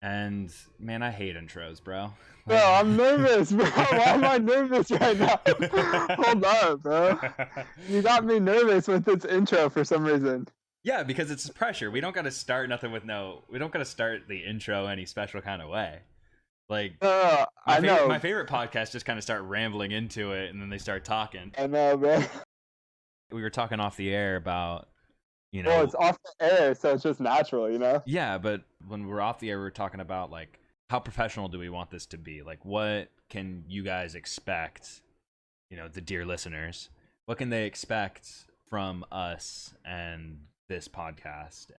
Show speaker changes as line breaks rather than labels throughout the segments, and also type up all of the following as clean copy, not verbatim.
And man, I hate intros, bro.
Bro, I'm nervous, bro. Why am I nervous right now? Hold up, bro. You got me nervous with this intro for some reason.
Yeah, because it's pressure. We don't got to start nothing with no. We don't got to start the intro any special kind of way. Like
I know.
my favorite podcast just kind of start rambling into it, and then they start talking.
I know, bro.
We were talking off the air about,
Well, it's off the air, so it's just natural, you know?
Yeah, but when we're off the air, we were talking about like how professional do we want this to be? Like, what can you guys expect? The dear listeners, what can they expect from us and this podcast?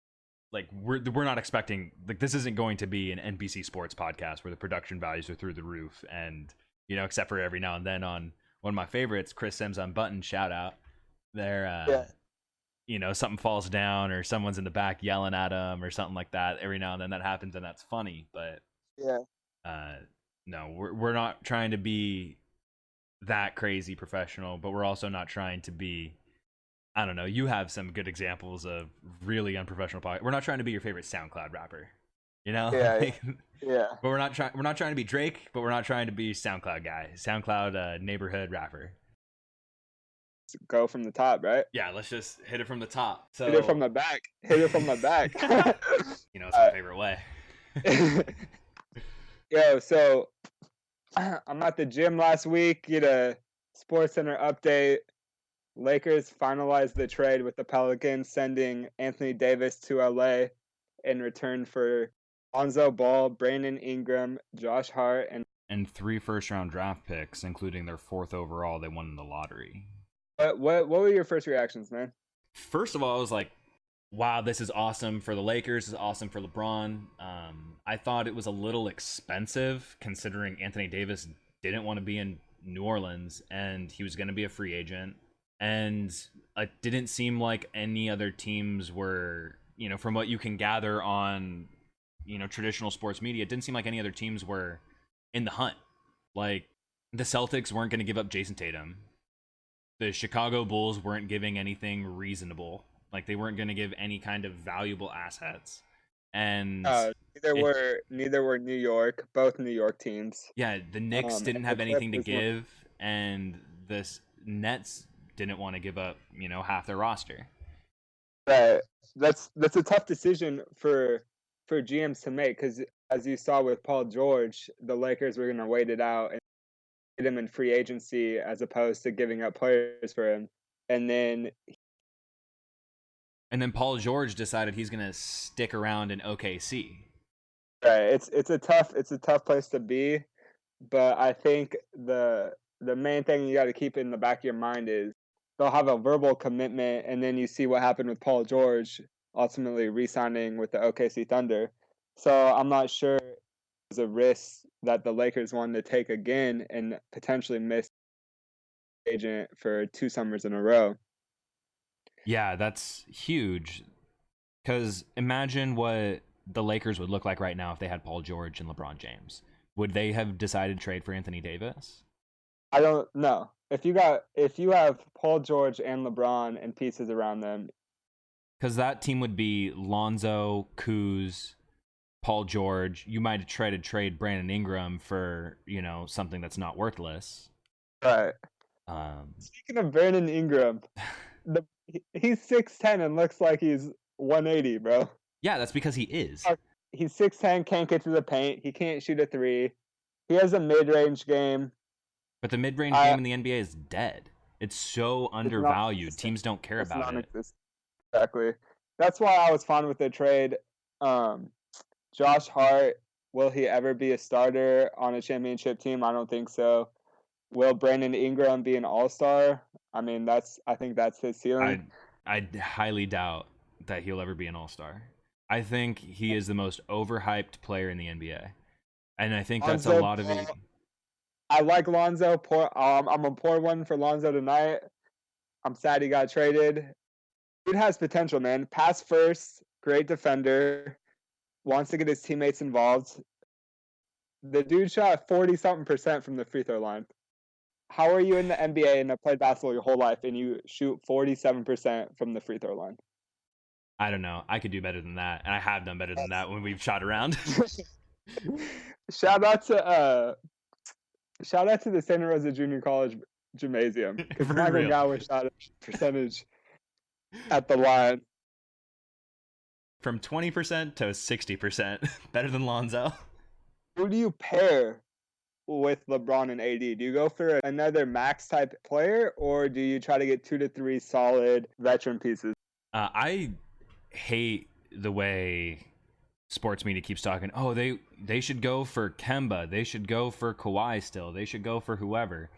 Like, we're not expecting, like, this isn't going to be an NBC Sports podcast where the production values are through the roof, and except for every now and then on one of my favorites, Chris Sims on Button, shout out. Something falls down or someone's in the back yelling at him or something like that. Every now and then that happens, and that's funny. But no, we're not trying to be that crazy professional, but we're also not trying to be, I don't know. You have some good examples of really unprofessional podcast. We're not trying to be your favorite SoundCloud rapper,
Yeah.
But we're not trying to be Drake, but we're not trying to be SoundCloud guy, SoundCloud neighborhood rapper.
Go from the top, right?
Yeah, let's just hit it from the top. So
hit it from the back.
It's my favorite way.
Yo, so I'm at the gym last week. Get a Sports Center update. Lakers finalized the trade with the Pelicans, sending Anthony Davis to LA in return for Lonzo Ball, Brandon Ingram, Josh Hart,
and 3 first-round draft picks, including their 4th overall they won in the lottery.
What were your first reactions, man?
First of all, I was like, wow, this is awesome for the Lakers. This is awesome for LeBron. I thought it was a little expensive considering Anthony Davis didn't want to be in New Orleans and he was going to be a free agent. And it didn't seem like any other teams were, from what you can gather on, traditional sports media, it didn't seem like any other teams were in the hunt. Like, the Celtics weren't going to give up Jason Tatum. The Chicago Bulls weren't giving anything reasonable. Like, they weren't going to give any kind of valuable assets. And
neither were New York, both New York teams.
Yeah, the Knicks didn't have anything to give, and the Nets didn't want to give up, half their roster.
Right. That's a tough decision for GMs to make, because as you saw with Paul George, the Lakers were going to wait it out and get him in free agency as opposed to giving up players for him. And then
Paul George decided he's going to stick around in OKC.
Right. It's a tough place to be, but I think the main thing you got to keep in the back of your mind is they'll have a verbal commitment, and then you see what happened with Paul George ultimately re-signing with the OKC Thunder. So I'm not sure it was a risk that the Lakers wanted to take again and potentially miss agent for 2 summers in a row.
Yeah, that's huge. Because imagine what the Lakers would look like right now if they had Paul George and LeBron James. Would they have decided to trade for Anthony Davis?
I don't know. If you have Paul George and LeBron and pieces around them,
because that team would be Lonzo, Kuz, Paul George. You might have tried to trade Brandon Ingram for something that's not worthless.
Right. Speaking of Brandon Ingram, he's 6'10" and looks like he's 180, bro.
Yeah, that's because he is.
He's 6'10", can't get to the paint. He can't shoot a 3. He has a mid-range game.
But the mid-range game in the NBA is dead. It's so undervalued. Teams don't care about it.
Exactly. That's why I was fine with the trade. Josh Hart, will he ever be a starter on a championship team? I don't think so. Will Brandon Ingram be an all-star? I mean, I think that's his ceiling.
I highly doubt that he'll ever be an all-star. I think he is the most overhyped player in the NBA. And I think that's a lot of it.
I like Lonzo. I'm going to pour one for Lonzo tonight. I'm sad he got traded. Dude has potential, man. Pass first, great defender, wants to get his teammates involved. The dude shot 40-something% from the free throw line. How are you in the NBA and have played basketball your whole life and you shoot 47% from the free throw line?
I don't know. I could do better than that, and I have done better than that when we've shot around.
Shout out to the Santa Rosa Junior College Gymnasium because
For
Michael
real.
Gower shot a percentage at the line.
From 20% to 60%. Better than Lonzo.
Who do you pair with LeBron and AD? Do you go for another max type player, or do you try to get 2 to 3 solid veteran pieces?
I hate the way sports media keeps talking. Oh, they should go for Kemba. They should go for Kawhi still. They should go for whoever.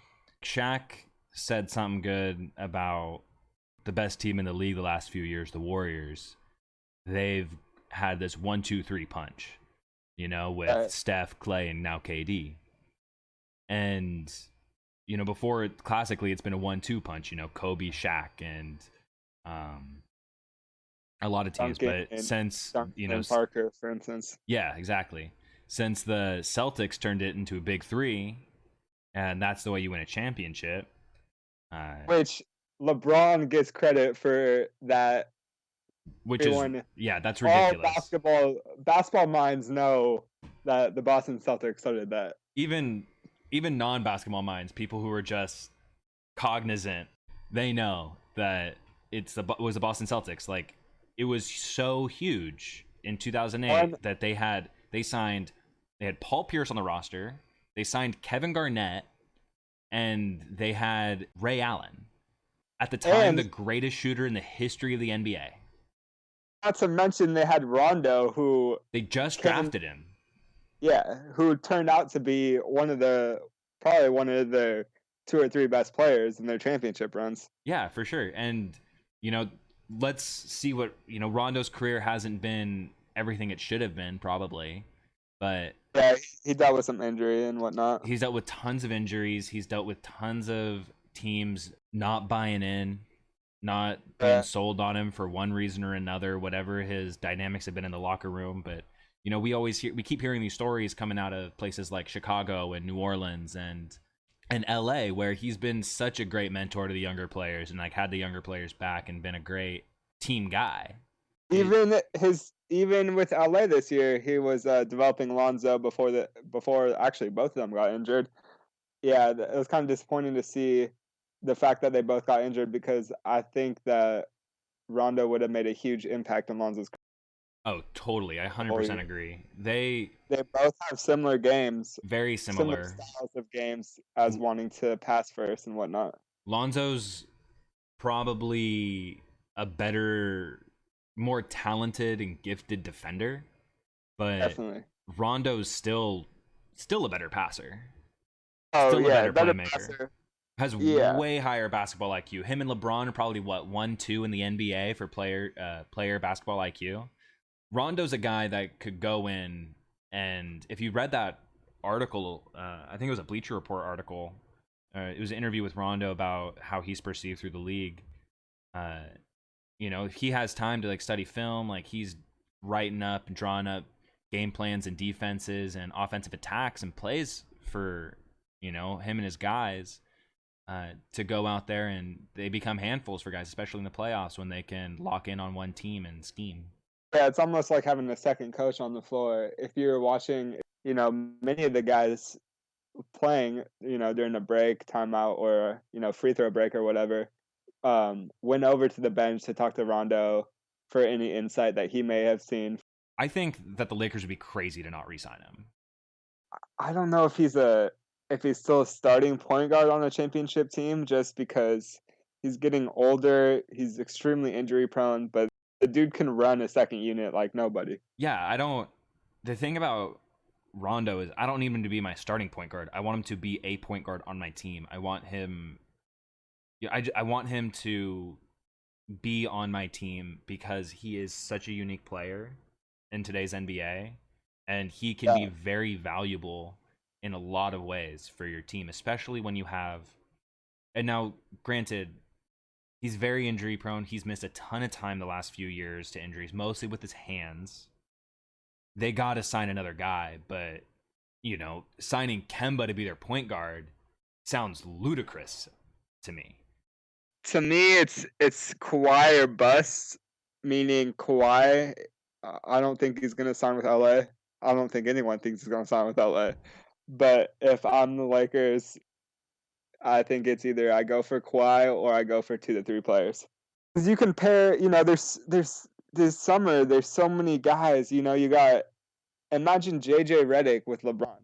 Shaq said something good about the best team in the league the last few years, the Warriors. They've had this 1, 2, 3 punch, with Steph, Clay, and now KD. And before classically it's been a 1-2 punch. Kobe, Shaq, and a lot of teams.
Duncan
But since
Duncan and Parker, for instance.
Yeah, exactly. Since the Celtics turned it into a big three, and that's the way you win a championship.
Which LeBron gets credit for that.
Which is that's ridiculous.
All basketball minds know that the Boston Celtics started that.
Even non-basketball minds, people who are just cognizant, they know that it was the Boston Celtics. Like, it was so huge in 2008 that they had Paul Pierce on the roster, they signed Kevin Garnett, and they had Ray Allen, at the time the greatest shooter in the history of the NBA.
Not to mention they had Rondo, who
they just drafted him.
Yeah, who turned out to be probably one of the 2 or 3 best players in their championship runs.
Yeah, for sure. And let's see what Rondo's career hasn't been everything it should have been, probably, but
yeah, he dealt with some injury and whatnot.
He's dealt with tons of injuries. He's dealt with tons of teams not buying in, not being sold on him for one reason or another, whatever his dynamics have been in the locker room. But we keep hearing these stories coming out of places like Chicago and New Orleans and LA, where he's been such a great mentor to the younger players and like had the younger players back and been a great team guy.
Even with LA this year, he was developing Lonzo before actually both of them got injured. Yeah, it was kind of disappointing to see the fact that they both got injured, because I think that Rondo would have made a huge impact on Lonzo's career.
Oh, totally. I 100% agree. They
both have similar games.
Very similar
styles of games, as wanting to pass first and whatnot.
Lonzo's probably a better, more talented and gifted defender, but
definitely
Rondo's still a better passer.
Oh,
still
yeah,
a better playmaker. Passer. Has way higher basketball IQ. Him and LeBron are probably 1-2 in the NBA for player basketball IQ. Rondo's a guy that could go in, and if you read that article, I think it was a Bleacher Report article. It was an interview with Rondo about how he's perceived through the league. If he has time to like study film, like he's writing up and drawing up game plans and defenses and offensive attacks and plays for him and his guys to go out there, and they become handfuls for guys, especially in the playoffs when they can lock in on one team and scheme.
Yeah, it's almost like having a second coach on the floor. If you're watching, many of the guys playing, during a break, timeout, or free throw break or whatever, went over to the bench to talk to Rondo for any insight that he may have seen.
I think that the Lakers would be crazy to not re-sign him.
I don't know if he's still a starting point guard on a championship team, just because he's getting older. He's extremely injury prone, but the dude can run a second unit like nobody.
Yeah, the thing about Rondo is I don't need him to be my starting point guard. I want him to be a point guard on my team. I want him I want him to be on my team because he is such a unique player in today's NBA, and he can be very valuable in a lot of ways for your team, especially when you have, and now granted, he's very injury prone. He's missed a ton of time the last few years to injuries, mostly with his hands. They got to sign another guy, but signing Kemba to be their point guard sounds ludicrous to me.
To me, it's Kawhi or bust, meaning Kawhi, I don't think he's going to sign with LA. I don't think anyone thinks he's going to sign with LA. But if I'm the Lakers, I think it's either I go for Kawhi or I go for 2 to 3 players. Because you compare, there's this summer, there's so many guys. You got imagine JJ Redick with LeBron.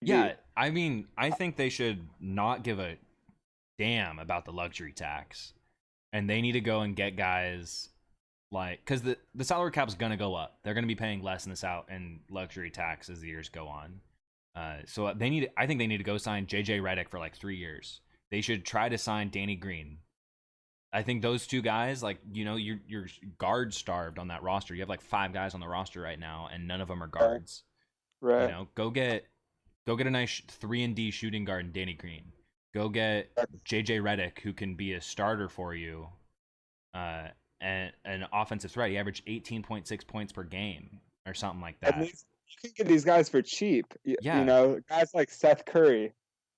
Yeah, I mean, I think they should not give a damn about the luxury tax, and they need to go and get guys like, because the salary cap is gonna go up. They're gonna be paying less in in luxury tax as the years go on. So they need. I think they need to go sign JJ Redick for like 3 years. They should try to sign Danny Green. I think those two guys, like, you're guard starved on that roster. You have like 5 guys on the roster right now, and none of them are guards.
Right.
Go get a nice 3-and-D shooting guard in Danny Green. Go get JJ Redick, who can be a starter for you, and an offensive threat. He averaged 18.6 points per game or something like that.
You can get these guys for cheap.
Yeah.
Guys like Seth Curry,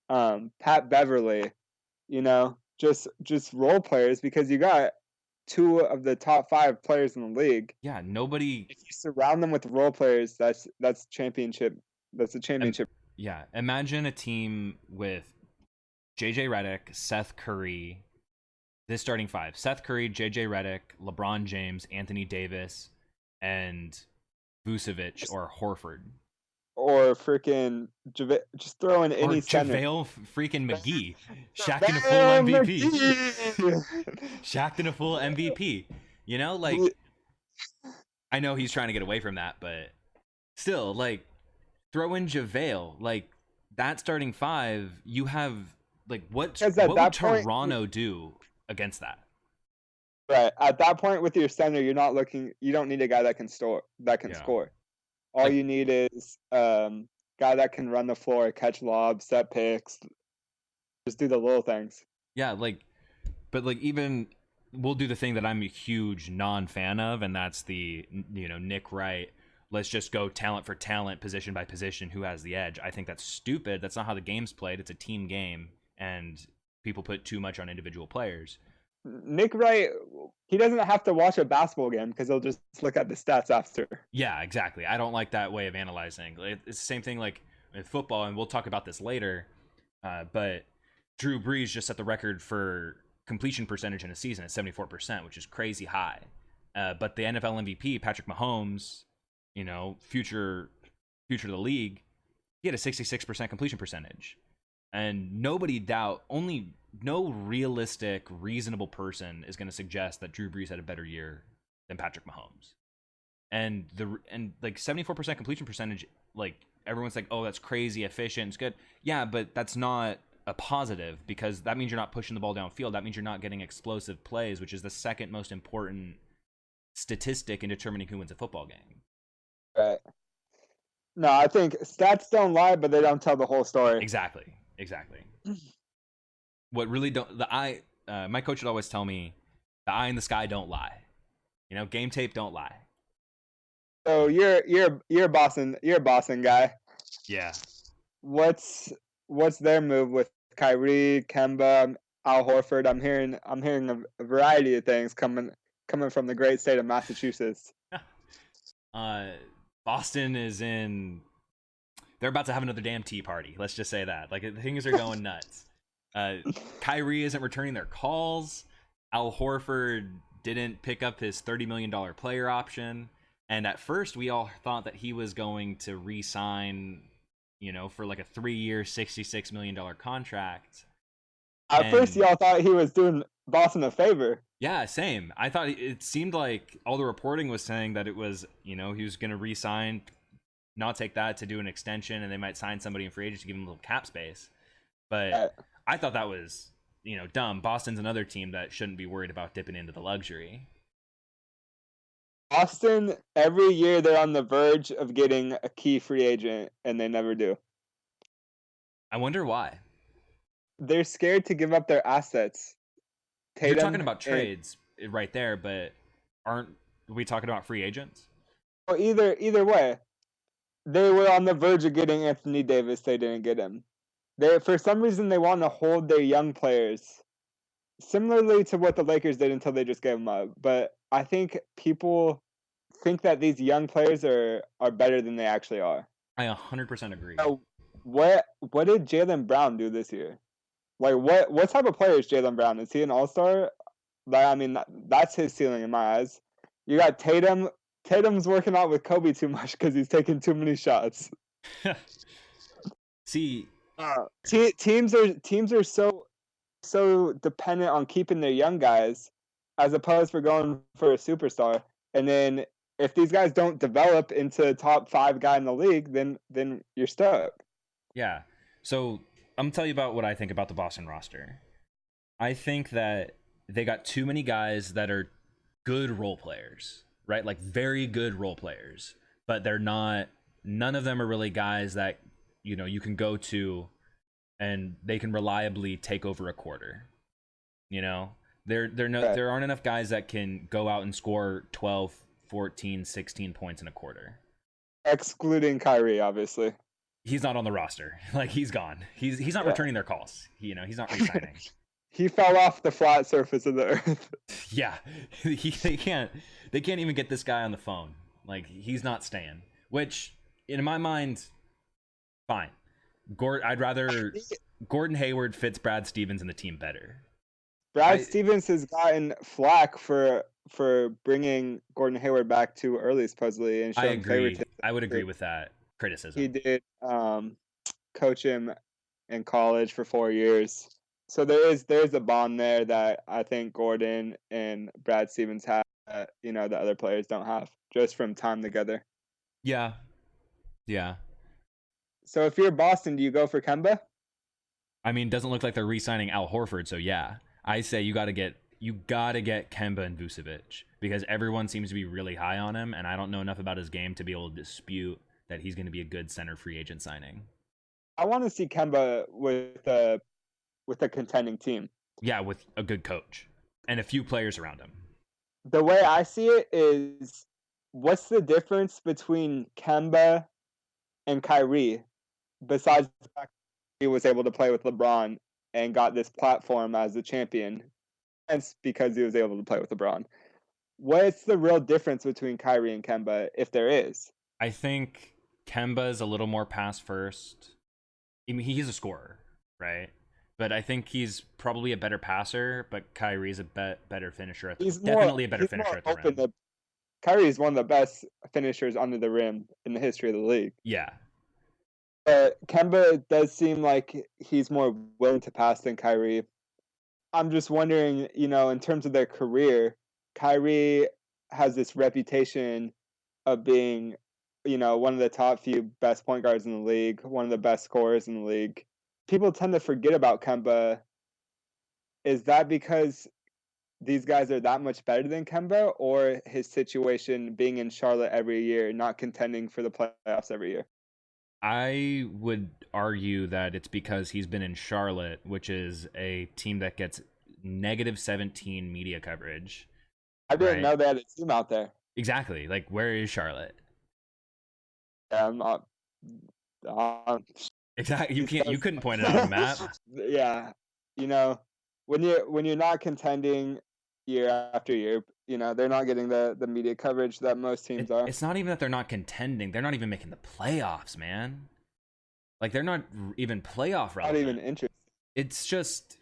Pat Beverly, just role players, because you got 2 of the top 5 players in the league.
Yeah, nobody.
If you surround them with role players, that's championship. That's a championship.
Yeah, imagine a team with JJ Redick, Seth Curry, this starting 5: Seth Curry, JJ Redick, LeBron James, Anthony Davis, and Vucevic or Horford.
Or freaking just throw in any center.
JaVale freaking McGee. Shaq in a full MVP. Shaq in a full MVP. Like, I know he's trying to get away from that, but still, like, throw in JaVale. Like, that starting 5, you have, like, what would Toronto do against that?
Right. At that point with your center, you don't need a guy that can score. All you need is guy that can run the floor, catch lobs, set picks, just do the little things.
Yeah, even we'll do the thing that I'm a huge non-fan of, and that's the Nick Wright. Let's just go talent for talent, position by position, who has the edge. I think that's stupid. That's not how the game's played. It's a team game, and people put too much on individual players.
Nick Wright, he doesn't have to watch a basketball game because he'll just look at the stats after.
Yeah, exactly. I don't like that way of analyzing. It's the same thing like in football, and we'll talk about this later. But Drew Brees just set the record for completion percentage in a season at 74%, which is crazy high. But the NFL MVP, Patrick Mahomes, future of the league, he had a 66% completion percentage. And no realistic, reasonable person is going to suggest that Drew Brees had a better year than Patrick Mahomes. And like 74% completion percentage, like, everyone's like, oh, that's crazy efficient, it's good. Yeah, but that's not a positive, because that means you're not pushing the ball downfield. That means you're not getting explosive plays, which is the second most important statistic in determining who wins a football game.
Right. No, I think stats don't lie, but they don't tell the whole story.
Exactly. What really my coach would always tell me, the eye in the sky don't lie. Game tape don't lie.
So you're a Boston guy.
Yeah.
What's their move with Kyrie, Kemba, Al Horford? I'm hearing a variety of things coming from the great state of Massachusetts.
Boston is they're about to have another damn tea party. Let's just say that. Like, things are going nuts. Kyrie isn't returning their calls. Al Horford didn't pick up his $30 million player option. And at first, we all thought that he was going to re-sign, for like a 3-year, $66 million contract.
At first, y'all thought he was doing Boston a favor.
Yeah, same. I thought it seemed like all the reporting was saying that it was, he was going to re-sign, not take that to do an extension, and they might sign somebody in free agency to give him a little cap space. But I thought that was, dumb. Boston's another team that shouldn't be worried about dipping into the luxury.
Boston, every year they're on the verge of getting a key free agent, and they never do.
I wonder why.
They're scared to give up their assets.
Tatum, you're talking about trades right there, but aren't we talking about free agents?
Well, either way, they were on the verge of getting Anthony Davis. They didn't get him. For some reason, they want to hold their young players, similarly to what the Lakers did until they just gave them up. But I think people think that these young players are better than they actually are.
I 100% agree.
So what did Jaylen Brown do this year? Like what type of player is Jaylen Brown? Is he an all-star? Like, I mean, that's his ceiling in my eyes. You got Tatum. Tatum's working out with Kobe too much because he's taking too many shots.
See,
teams are so dependent on keeping their young guys, as opposed for going for a superstar. And then if these guys don't develop into top 5 guy in the league, then you're stuck.
yeah. So I'm gonna tell you about what I think about the Boston roster. I think that they got too many guys that are good role players, right? Like very good role players, but they're not. None of them are really guys that you can go to, and they can reliably take over a quarter. There aren't enough guys that can go out and score 12, 14, 16 points in a quarter.
Excluding Kyrie, obviously.
He's not on the roster. Like, he's gone. He's not returning their calls. He's not re-signing.
He fell off the flat surface of the earth.
Yeah, they can't even get this guy on the phone. Like, he's not staying. Which, in my mind, fine. I'd rather Gordon Hayward fits Brad Stevens and the team better.
Brad Stevens has gotten flack for bringing Gordon Hayward back too early, supposedly, and showing favoritism.
I would agree with that criticism.
He did coach him in college for 4 years, so there's a bond there that I think Gordon and Brad Stevens have that the other players don't have, just from time together.
Yeah.
So if you're Boston, do you go for Kemba?
I mean, doesn't look like they're re-signing Al Horford, so yeah. I say you gotta get Kemba and Vucevic, because everyone seems to be really high on him, and I don't know enough about his game to be able to dispute that he's going to be a good center free agent signing.
I want to see Kemba with a contending team.
Yeah, with a good coach and a few players around him.
The way I see it is, what's the difference between Kemba and Kyrie, besides the fact that he was able to play with LeBron and got this platform as the champion? It's because he was able to play with LeBron. What's the real difference between Kyrie and Kemba, if there is?
I think Kemba is a little more pass first. I mean, he's a scorer, right? But I think he's probably a better passer, but Kyrie's a better finisher. Definitely a better finisher at the rim.
Kyrie is one of the best finishers under the rim in the history of the league.
Yeah.
But Kemba does seem like he's more willing to pass than Kyrie. I'm just wondering, in terms of their career, Kyrie has this reputation of being, one of the top few best point guards in the league, one of the best scorers in the league. People tend to forget about Kemba. Is that because these guys are that much better than Kemba, or his situation being in Charlotte every year, not contending for the playoffs every year?
I would argue that it's because he's been in Charlotte, which is a team that gets -17 media coverage.
I didn't know they had a team out there.
Exactly. Like, where is Charlotte?
Yeah, I'm not.
Exactly. You couldn't point it out on a map.
Yeah, when you're not contending year after year, they're not getting the media coverage that most teams are.
It's not even that they're not contending; they're not even making the playoffs, man. Like, they're not even playoff relevant.
Not even interested.
It's just.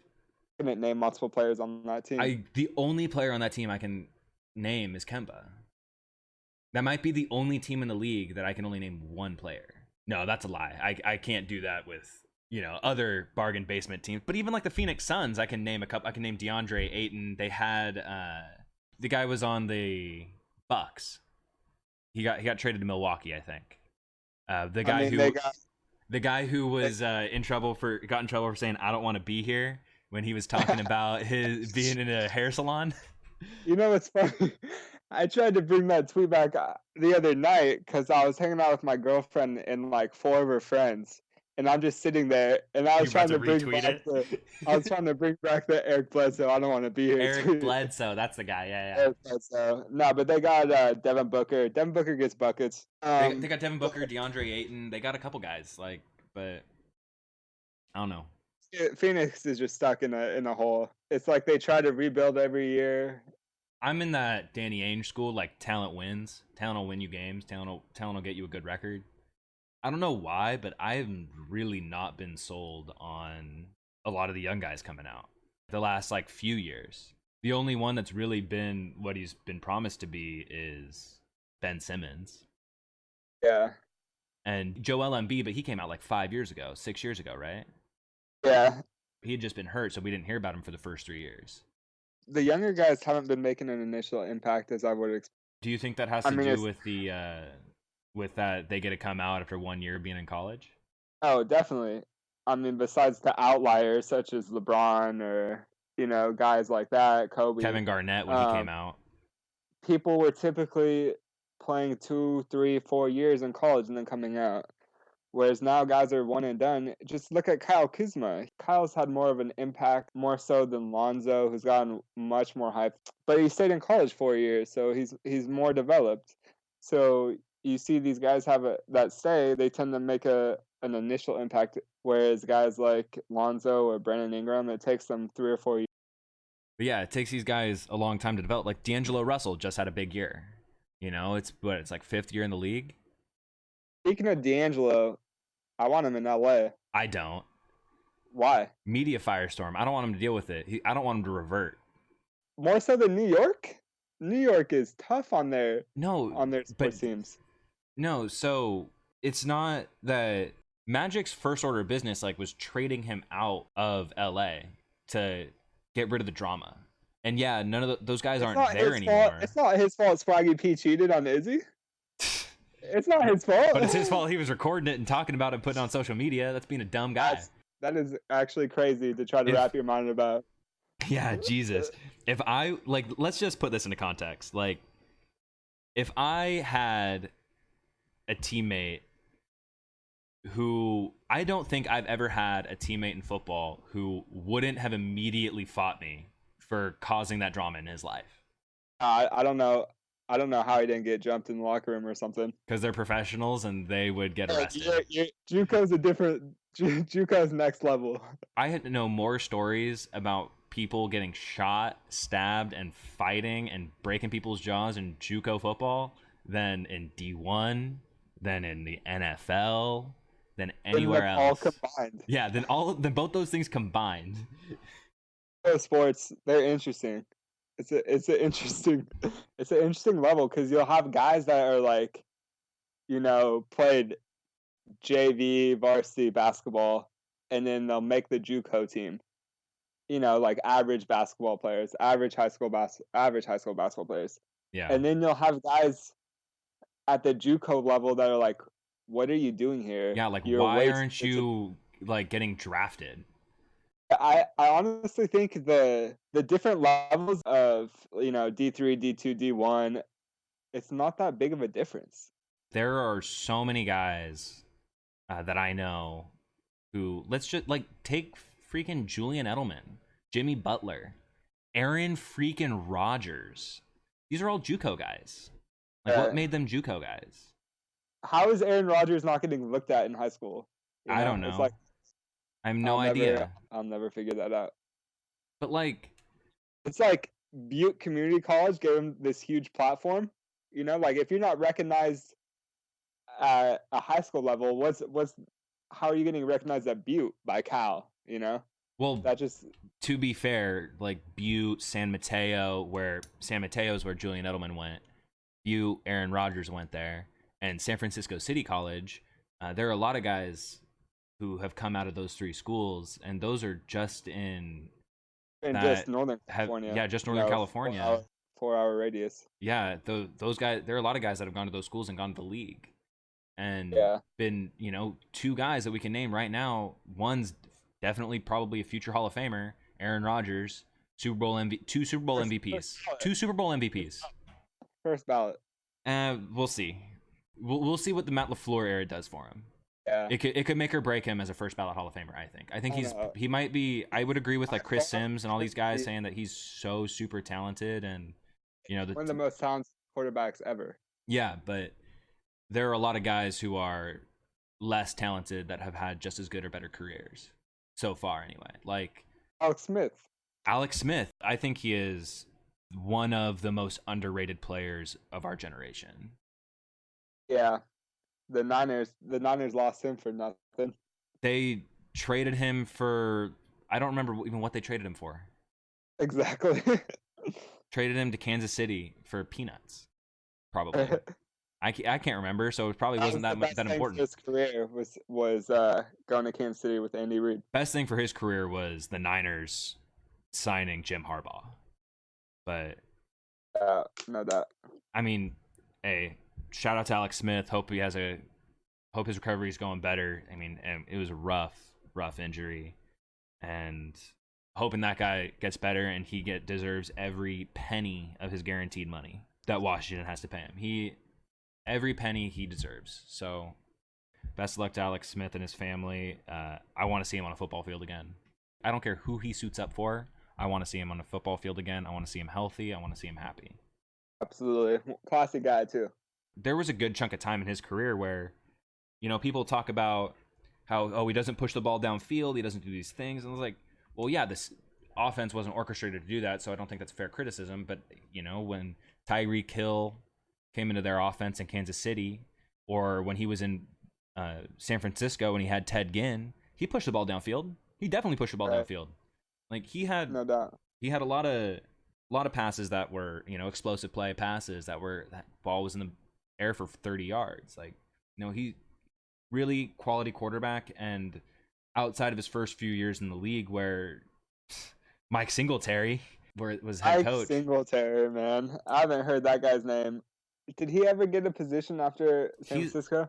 I couldn't name multiple players on that team.
The only player on that team I can name is Kemba. That might be the only team in the league that I can only name one player. No, that's a lie. I can't do that with other bargain basement teams. But even like the Phoenix Suns, I can name a couple. I can name DeAndre Ayton. They had the guy was on the Bucks. He got traded to Milwaukee, I think. The guy who was got in trouble for saying I don't want to be here when he was talking about his being in a hair salon.
It's funny. I tried to bring that tweet back the other night because I was hanging out with my girlfriend and like 4 of her friends, and I'm just sitting there, and I was trying to bring back the Eric Bledsoe. I don't want to be here.
Eric Bledsoe, that's the guy. Yeah.
Eric Bledsoe. No, but they got Devin Booker. Devin Booker gets buckets.
They got Devin Booker, DeAndre Ayton. They got a couple guys, but I don't know.
Phoenix is just stuck in a hole. It's like they try to rebuild every year.
I'm in that Danny Ainge school, like talent wins. Talent will win you games. Talent will get you a good record. I don't know why, but I've really not been sold on a lot of the young guys coming out the last like few years. The only one that's really been what he's been promised to be is Ben Simmons
Yeah.
and Joel Embiid, but he came out like 5 years ago, 6 years ago, right?
Yeah.
He had just been hurt, so we didn't hear about him for the first 3 years.
The younger guys haven't been making an initial impact as I would expect.
Do you think that has
I
to
mean,
do
it's
with that they get to come out after 1 year being in college?
oh, definitely. I mean, besides the outliers such as LeBron or guys like that, Kobe,
Kevin Garnett when he came
um,
out.
people were typically playing 2, 3, 4 years in college and then coming out. Whereas now guys are one and done. Just look at Kyle Kuzma. Kyle's had more of an impact, more so than Lonzo, who's gotten much more hype. But he stayed in college 4 years, so he's more developed. So you see these guys that stay, they tend to make an initial impact. Whereas guys like Lonzo or Brandon Ingram, it takes them 3 or 4 years.
But yeah, it takes these guys a long time to develop. Like D'Angelo Russell just had a big year. It's like 5th year in the league.
Speaking of D'Angelo, I want him in LA.
I don't.
Why?
Media firestorm. I don't want him to deal with it. I don't want him to revert.
More so than New York? New York is tough on their
No, but
sports teams.
no. So it's not that Magic's first order of business like was trading him out of LA to get rid of the drama. And yeah, none of those guys aren't there anymore.
It's not his fault Swaggy P cheated on Izzy. It's not his fault.
But it's his fault he was recording it and talking about it and putting it on social media. That's being a dumb guy.
That is actually crazy to try to wrap your mind about.
Yeah, Jesus. If I, like, let's just put this into context. Like, if I had a teammate who, I don't think I've ever had a teammate in football who wouldn't have immediately fought me for causing that drama in his life.
I don't know. I don't know how he didn't get jumped in the locker room or something.
Because they're professionals and they would get arrested.
JUCO's a different. JUCO's next level.
I had to know more stories about people getting shot, stabbed, and fighting and breaking people's jaws in JUCO football than in D1, than in the NFL, than anywhere else.
All combined.
Yeah, than both those things combined.
Sports, they're interesting. It's an interesting level because you'll have guys that are like, played JV varsity basketball, and then they'll make the JUCO team. Like average basketball players, average high school basketball players.
Yeah.
And then you'll have guys at the JUCO level that are like, "What are you doing here?
Yeah, like why aren't you like getting drafted?"
I honestly think the different levels of D3, D2, D1, it's not that big of a difference.
There are so many guys that I know who, let's just like take freaking Julian Edelman, Jimmy Butler, Aaron freaking Rodgers. These are all JUCO guys. Like what made them JUCO guys?
How is Aaron Rodgers not getting looked at in high school?
I don't know. It's like, I have no idea.
I'll never figure that out.
But like,
it's like Butte Community College gave him this huge platform. Like if you're not recognized at a high school level, how are you getting recognized at Butte by Cal?
Well, to be fair, like Butte, San Mateo, where Julian Edelman went. Butte, Aaron Rodgers went there, and San Francisco City College. There are a lot of guys who have come out of those three schools, and those are just in
just Northern California.
Just Northern California.
4-hour radius.
Yeah, those guys. There are a lot of guys that have gone to those schools and gone to the league, and been two guys that we can name right now. One's definitely probably a future Hall of Famer, Aaron Rodgers, two Super Bowl MVPs.
First ballot.
We'll see. We'll see what the Matt LaFleur era does for him.
Yeah.
It could make or break him as a first ballot Hall of Famer, I think he might be. I would agree with like Chris Sims and all these guys saying that he's so super talented and
one of the most talented quarterbacks ever.
Yeah, but there are a lot of guys who are less talented that have had just as good or better careers so far anyway. Like
Alex Smith.
I think he is one of the most underrated players of our generation.
Yeah, the Niners lost him for nothing.
They traded him for, I don't remember even what they traded him for.
Exactly.
Traded him to Kansas City for peanuts, probably. I can't remember, so it probably wasn't
the best
that
thing for
important.
his career was going to Kansas City with Andy Reid.
Best thing for his career was the Niners signing Jim Harbaugh. But
no doubt.
I mean, hey, shout out to Alex Smith. Hope his recovery is going better. I mean, it was a rough injury, and hoping that guy gets better and he deserves every penny of his guaranteed money that Washington has to pay him. Every penny he deserves. So, best of luck to Alex Smith and his family. I want to see him on a football field again. I don't care who he suits up for. I want to see him on a football field again. I want to see him healthy. I want to see him happy.
Absolutely. Classic guy, too.
There was a good chunk of time in his career where, people talk about how he doesn't push the ball downfield. He doesn't do these things. And I was like, well, yeah, this offense wasn't orchestrated to do that, so I don't think that's fair criticism. But, when Tyreek Hill came into their offense in Kansas City, or when he was in San Francisco and he had Ted Ginn, he pushed the ball downfield. He definitely pushed the ball downfield. Like
no doubt.
He had a lot of passes that were, explosive play passes that ball was in the air for 30 yards. Like, he really quality quarterback. And outside of his first few years in the league, where Mike Singletary was head coach.
Mike Singletary, man, I haven't heard that guy's name. Did he ever get a position after San Francisco?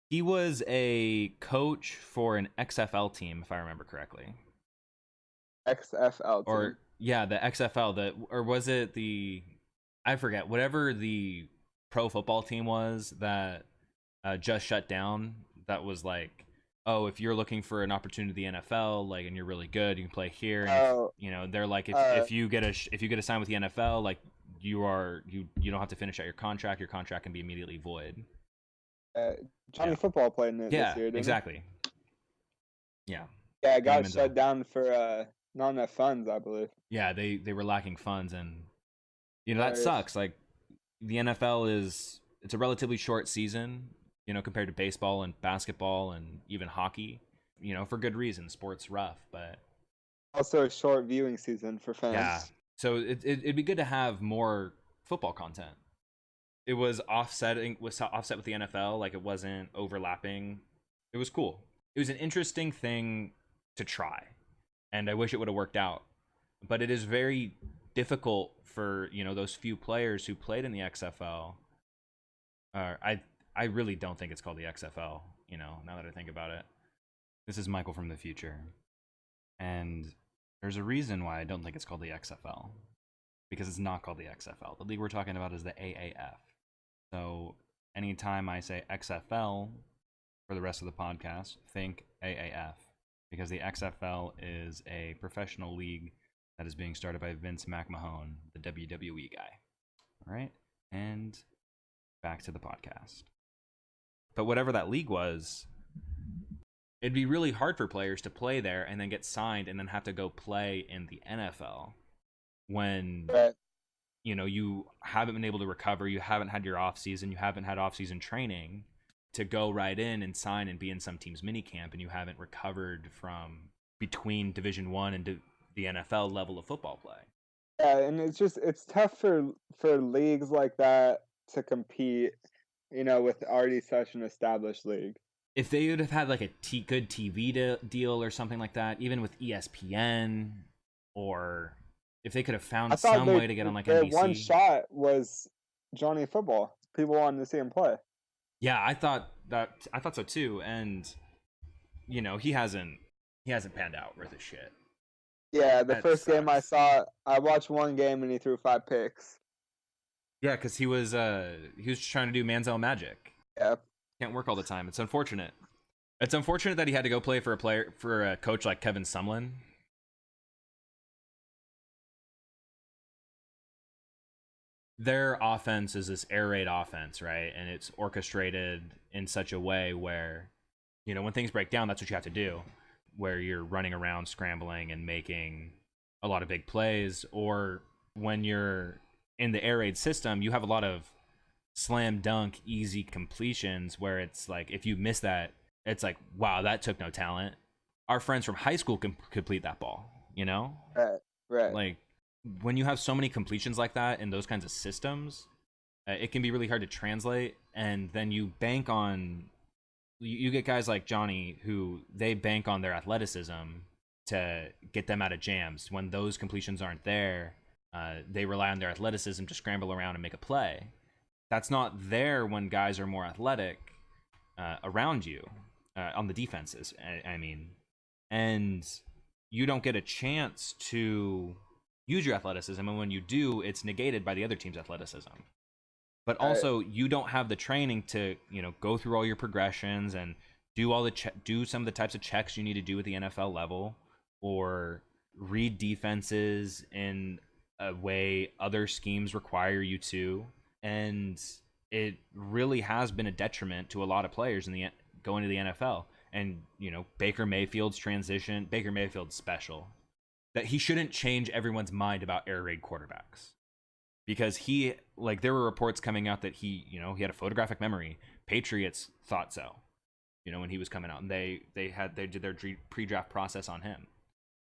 He was a coach for an XFL team, if I remember correctly.
XFL team.
Or yeah, the XFL. Or was it the? I forget. Whatever the pro football team was that just shut down. That was like, oh, if you're looking for an opportunity in the NFL, like, and you're really good, you can play here. And if, they're like, if you get a sign with the NFL, like, you don't have to finish out your contract. Your contract can be immediately void.
Johnny Football played in it this year, didn't
exactly.
He?
Yeah.
Yeah, it got shut down for not enough funds, I believe.
Yeah, they were lacking funds, and that sucks. Like, the NFL it's a relatively short season, compared to baseball and basketball and even hockey, for good reason. Sport's rough, but
also a short viewing season for fans.
Yeah. So it'd be good to have more football content. It was offset with the NFL, like it wasn't overlapping. It was cool. It was an interesting thing to try, and I wish it would have worked out. But it is very difficult for those few players who played in the XFL. I really don't think it's called the XFL. Now that I think about it, this is Michael from the future, and there's a reason why I don't think it's called the XFL, because it's not called the XFL. The league we're talking about is the AAF. So anytime I say XFL for the rest of the podcast, think AAF, because the XFL is a professional league that is being started by Vince McMahon, the WWE guy. All right, and back to the podcast. But whatever that league was, it'd be really hard for players to play there and then get signed and then have to go play in the NFL when you haven't been able to recover, you haven't had your off season, you haven't had off season training to go right in and sign and be in some team's mini camp, and you haven't recovered from between Division 1 and the NFL level of football play.
Yeah, and it's tough for leagues like that to compete, with already such an established league.
If they would have had like a good TV deal or something like that, even with ESPN, or if they could have found some way to get on like NBC.
Their one shot was Johnny Football. People wanted to see him play.
Yeah, I thought so too, and he hasn't panned out worth a shit.
Yeah, the first game I saw, I watched one game and he threw 5 picks.
Yeah, because he was just trying to do Manziel magic.
Yeah.
Can't work all the time. It's unfortunate. It's unfortunate that he had to go play for a coach like Kevin Sumlin. Their offense is this air raid offense, right? And it's orchestrated in such a way where, when things break down, that's what you have to do. Where you're running around, scrambling, and making a lot of big plays, or when you're in the air raid system, you have a lot of slam dunk easy completions where it's like if you miss that, it's like, wow, that took no talent. Our friends from high school can complete that ball, you know?
Right. Right.
Like when you have so many completions like that in those kinds of systems, it can be really hard to translate. And then you bank on, you get guys like Johnny who they bank on their athleticism to get them out of jams. When those completions aren't there, they rely on their athleticism to scramble around and make a play. That's not there when guys are more athletic around you on the defenses. I mean, and you don't get a chance to use your athleticism, and when you do, it's negated by the other team's athleticism. But
Right.
also, you don't have the training to go through all your progressions and do all the do some of the types of checks you need to do at the NFL level, or read defenses in a way other schemes require you to. And it really has been a detriment to a lot of players in the going to the NFL. And Baker Mayfield's transition, Baker Mayfield's special, that he shouldn't change everyone's mind about air raid quarterbacks, because he, like, there were reports coming out that he had a photographic memory. Patriots thought so, when he was coming out, and they did their pre-draft process on him.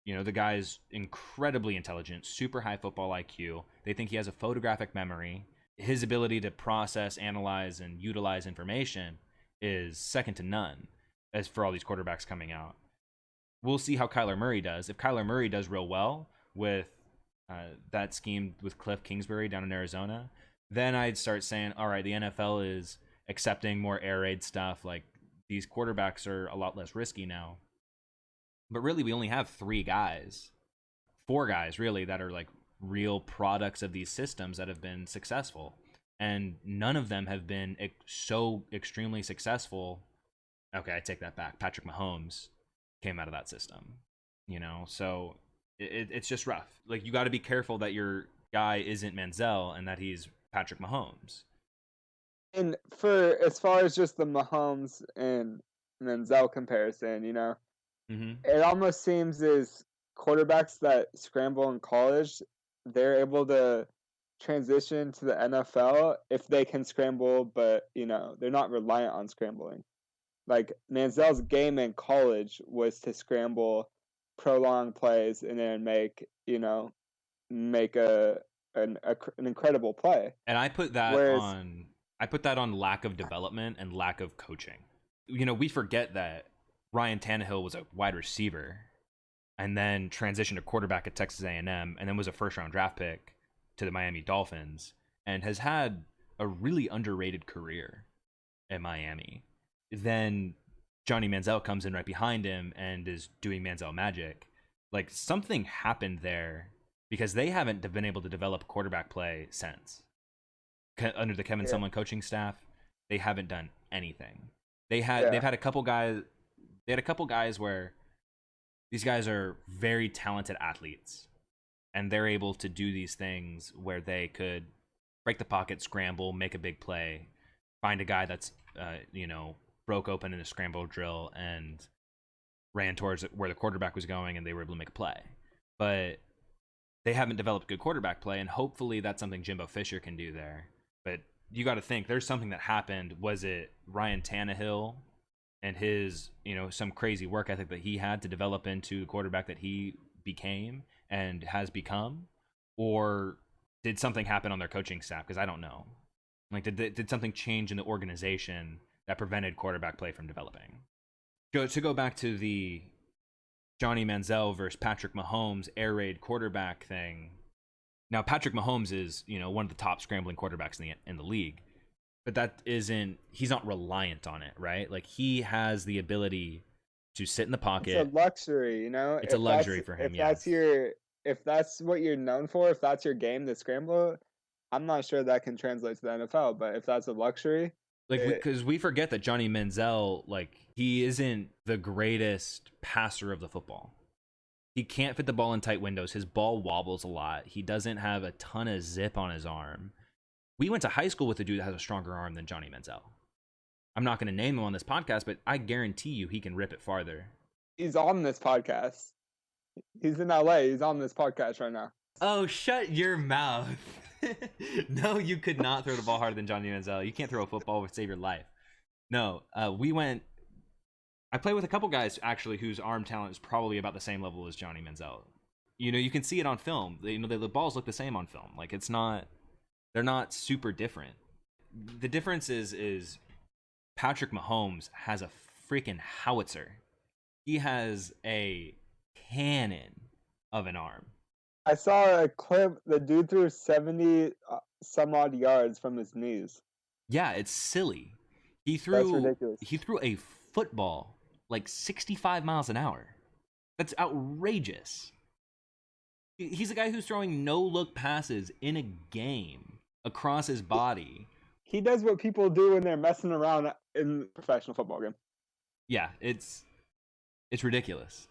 The guy's incredibly intelligent, super high football IQ. They think he has a photographic memory. His ability to process, analyze, and utilize information is second to none as for all these quarterbacks coming out. We'll see how Kyler Murray does. If Kyler Murray does real well with that scheme with Cliff Kingsbury down in Arizona, then I'd start saying, all right, the NFL is accepting more air raid stuff. Like, these quarterbacks are a lot less risky now. But really, we only have 4 guys really, that are like real products of these systems that have been successful. And none of them have been so extremely successful. Okay, I take that back. Patrick Mahomes came out of that system, so it's just rough. Like, you got to be careful that your guy isn't Manziel and that he's Patrick Mahomes.
And for as far as just the Mahomes and Manziel comparison,
Mm-hmm.
it almost seems as quarterbacks that scramble in college, they're able to transition to the NFL if they can scramble, but they're not reliant on scrambling. Like Manziel's game in college was to scramble, prolong plays, and then make an incredible play.
And
Whereas,
I put that on lack of development and lack of coaching. We forget that Ryan Tannehill was a wide receiver and then transitioned to quarterback at Texas A&M, and then was a first-round draft pick to the Miami Dolphins, and has had a really underrated career at Miami. Then Johnny Manziel comes in right behind him and is doing Manziel magic. Like, something happened there, because they haven't been able to develop quarterback play since. Under the Kevin
yeah,
Sumlin coaching staff, they haven't done anything.
yeah,
They've had a couple guys. They had a couple guys where these guys are very talented athletes, and they're able to do these things where they could break the pocket, scramble, make a big play, find a guy that's broke open in a scramble drill and ran towards where the quarterback was going, and they were able to make a play. But they haven't developed good quarterback play, and hopefully that's something Jimbo Fisher can do there. But you got to think, there's something that happened. Was it Ryan Tannehill and his, some crazy work ethic that he had to develop into the quarterback that he became and has become? Or did something happen on their coaching staff? Because I don't know. Like, did something change in the organization that prevented quarterback play from developing? To go back to the Johnny Manziel versus Patrick Mahomes air raid quarterback thing. Now, Patrick Mahomes is, one of the top scrambling quarterbacks in the league, but he's not reliant on it, right? Like, he has the ability to sit in the
it's a
pocket.
luxury,
It's a luxury for him, yes.
if that's what you're known for, if that's your game, the scramble, I'm not sure that can translate to the NFL. But if that's a luxury,
Like,
it,
because we forget that Johnny Manziel, like, he isn't the greatest passer of the football. He can't fit the ball in tight windows. His ball wobbles a lot. He doesn't have a ton of zip on his arm. We went to high school with a dude that has a stronger arm than Johnny Manziel. I'm not going to name him on this podcast, but I guarantee you he can rip it farther.
he's on this podcast. He's in LA. He's on this podcast right now.
Oh, shut your mouth. No, you could not throw the ball harder than Johnny Manziel. You can't throw a football to save your life. No, I play with a couple guys actually whose arm talent is probably about the same level as Johnny Manziel. You know, you can see it on film. The balls look the same on film. Like they're not super different. The difference is Patrick Mahomes has a freaking howitzer. He has a cannon of an arm.
I saw a clip. The dude threw 70 some odd yards from his knees.
Yeah, it's silly.
That's ridiculous.
He threw a football like 65 miles an hour. That's outrageous. He's a guy who's throwing no-look passes in a game across his body.
He does what people do when they're messing around in a professional football game.
Yeah, it's ridiculous.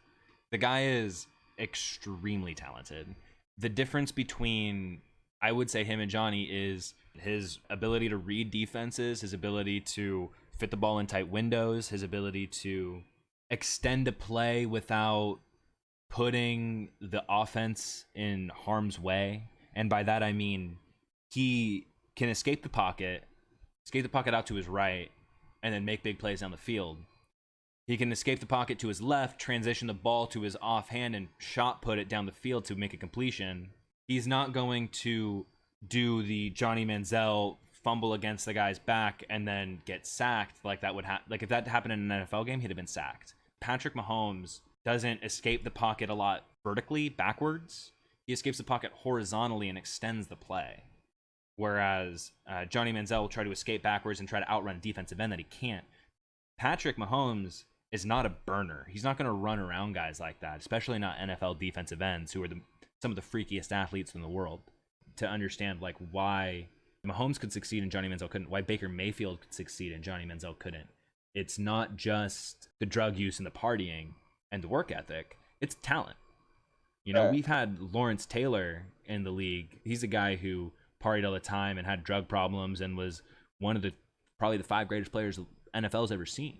The guy is extremely talented. The difference between, I would say, him and Johnny is his ability to read defenses, his ability to fit the ball in tight windows, his ability to extend a play without putting the offense in harm's way. And by that, I mean he can escape the pocket out to his right, and then make big plays down the field. He can escape the pocket to his left, transition the ball to his offhand, and shot put it down the field to make a completion. He's not going to do the Johnny Manziel fumble against the guy's back and then get sacked like that would happen. Like if that happened in an NFL game, he'd have been sacked. Patrick Mahomes doesn't escape the pocket a lot vertically, backwards. He escapes the pocket horizontally and extends the play. Whereas Johnny Manziel will try to escape backwards and try to outrun a defensive end that he can't. Patrick Mahomes is not a burner. He's not going to run around guys like that, especially not NFL defensive ends who are some of the freakiest athletes in the world. To understand like why Mahomes could succeed and Johnny Manziel couldn't, why Baker Mayfield could succeed and Johnny Manziel couldn't. It's not just the drug use and the partying and the work ethic. It's talent. You know, we've had Lawrence Taylor in the league. He's a guy who partied all the time and had drug problems and was one of probably the 5 greatest players NFL's ever seen.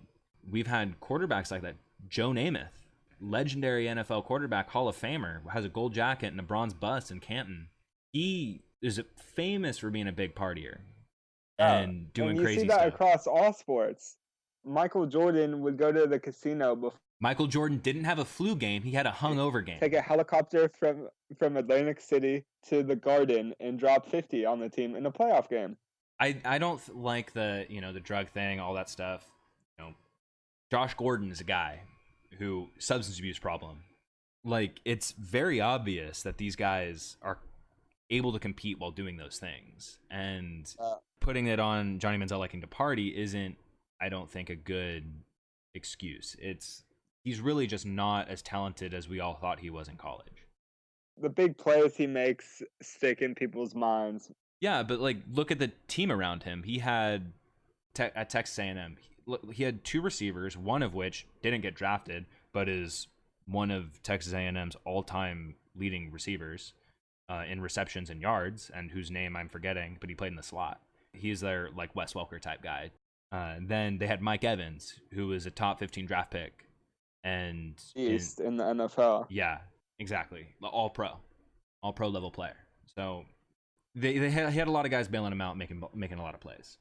We've had quarterbacks like that. Joe Namath, legendary NFL quarterback, Hall of Famer, has a gold jacket and a bronze bust in Canton. He is famous for being a big partier and doing crazy stuff. You see that
across all sports. Michael Jordan would go to the casino before.
Michael Jordan didn't have a flu game. He had a hungover game.
Take a helicopter from Atlantic City to the Garden and drop 50 on the team in a playoff game.
I don't like the drug thing, all that stuff. Josh Gordon is a guy who substance abuse problem. Like it's very obvious that these guys are able to compete while doing those things, and putting it on Johnny Manziel liking to party isn't, I don't think, a good excuse. He's really just not as talented as we all thought he was in college.
The big plays he makes stick in people's minds.
Yeah, but like look at the team around him. He had at Texas A&M. He had 2 receivers, one of which didn't get drafted, but is one of Texas A&M's all-time leading receivers in receptions and yards, and whose name I'm forgetting, but he played in the slot. He's their like Wes Welker type guy. Then they had Mike Evans, who was a top 15 draft pick, and
in the NFL.
Yeah, exactly. All pro level player. So they had a lot of guys bailing him out, making a lot of plays.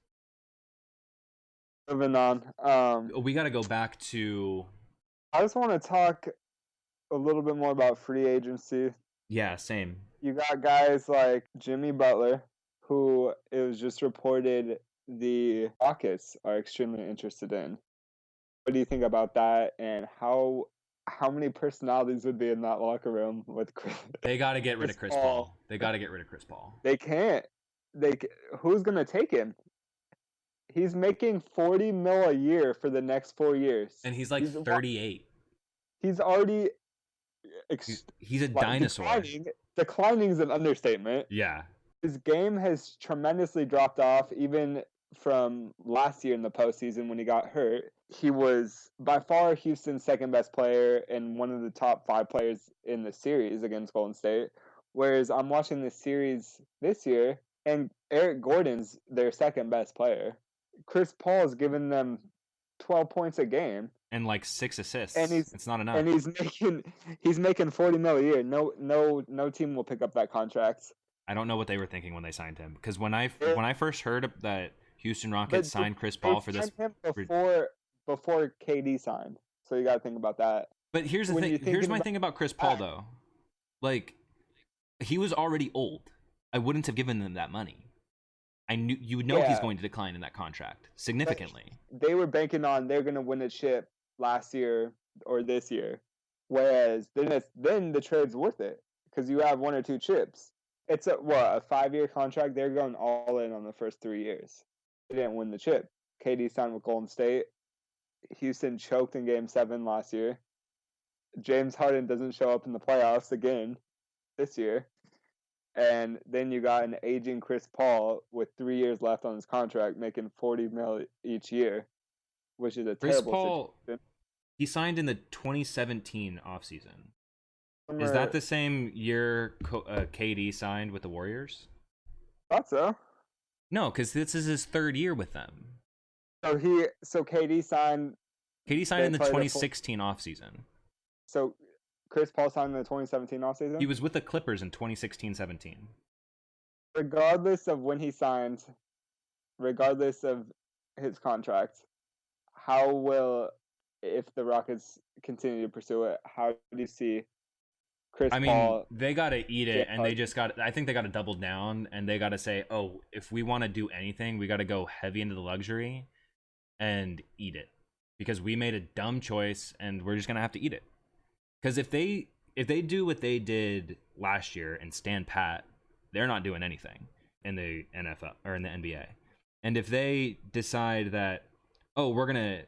Moving on.
We got to go back to.
I just want to talk a little bit more about free agency.
Yeah, same.
You got guys like Jimmy Butler, who it was just reported the Rockets are extremely interested in. What do you think about that, and how many personalities would be in that locker room with Chris?
They got to get rid of Chris Paul. They got to get rid of Chris Paul.
They can't. Who's going to take him? He's making $40 million a year for the next 4 years.
And he's like 38.
He's already...
He's a dinosaur.
Declining is an understatement.
Yeah.
His game has tremendously dropped off, even from last year in the postseason when he got hurt. He was by far Houston's second best player and one of the top 5 players in the series against Golden State. Whereas I'm watching this series this year, and Eric Gordon's their second best player. Chris Paul's given them 12 points a game,
and like 6
and
assists.
he's
It's not
and
enough.
he's making 40 mil a year. No team will pick up that contract.
I don't know what they were thinking when they signed him, because when
It,
I first heard that Houston Rockets
but
signed Chris
they
Paul for this.
signed him before KD signed, so you got to think about that.
But here's the
When
thing.
you're
Here's
thinking
my
about
thing about Chris Paul
that,
though. Like, he was already old. I wouldn't have given them that money. I knew you would know he's
yeah,
going to decline in that contract
but
significantly.
they were banking on they're going to win a chip last year or this year, whereas then the trade's worth it because you have one or two chips. It's a 5-year contract. They're going all in on the first 3 years. They didn't win the chip. KD signed with Golden State. Houston choked in Game 7 last year. James Harden doesn't show up in the playoffs again this year. And then you got an aging Chris Paul with 3 years left on his contract, making 40 mil each year, which is a
Chris
terrible
Paul,
situation.
he signed in the 2017 offseason. Is that
Summer,
the same year KD signed with the Warriors?
thought so.
No, because this is his 3rd year with them.
So KD signed.
KD signed
They
in the
played
2016 offseason.
So Chris Paul signed in the 2017
He
offseason.
was with the Clippers in 2016-17.
Regardless of when he signed, regardless of his contract, how will if the Rockets continue to pursue it? How do you see Chris
I mean,
Paul?
they got to eat it,
James
and they
Harden?
just got. I think they got to double down, and they got to say, "Oh, if we want to do anything, we got to go heavy into the luxury and eat it, because we made a dumb choice, and we're just gonna have to eat it." Because if they do what they did last year and stand pat, they're not doing anything in the NFL or in the NBA. And if they decide that, oh, we're gonna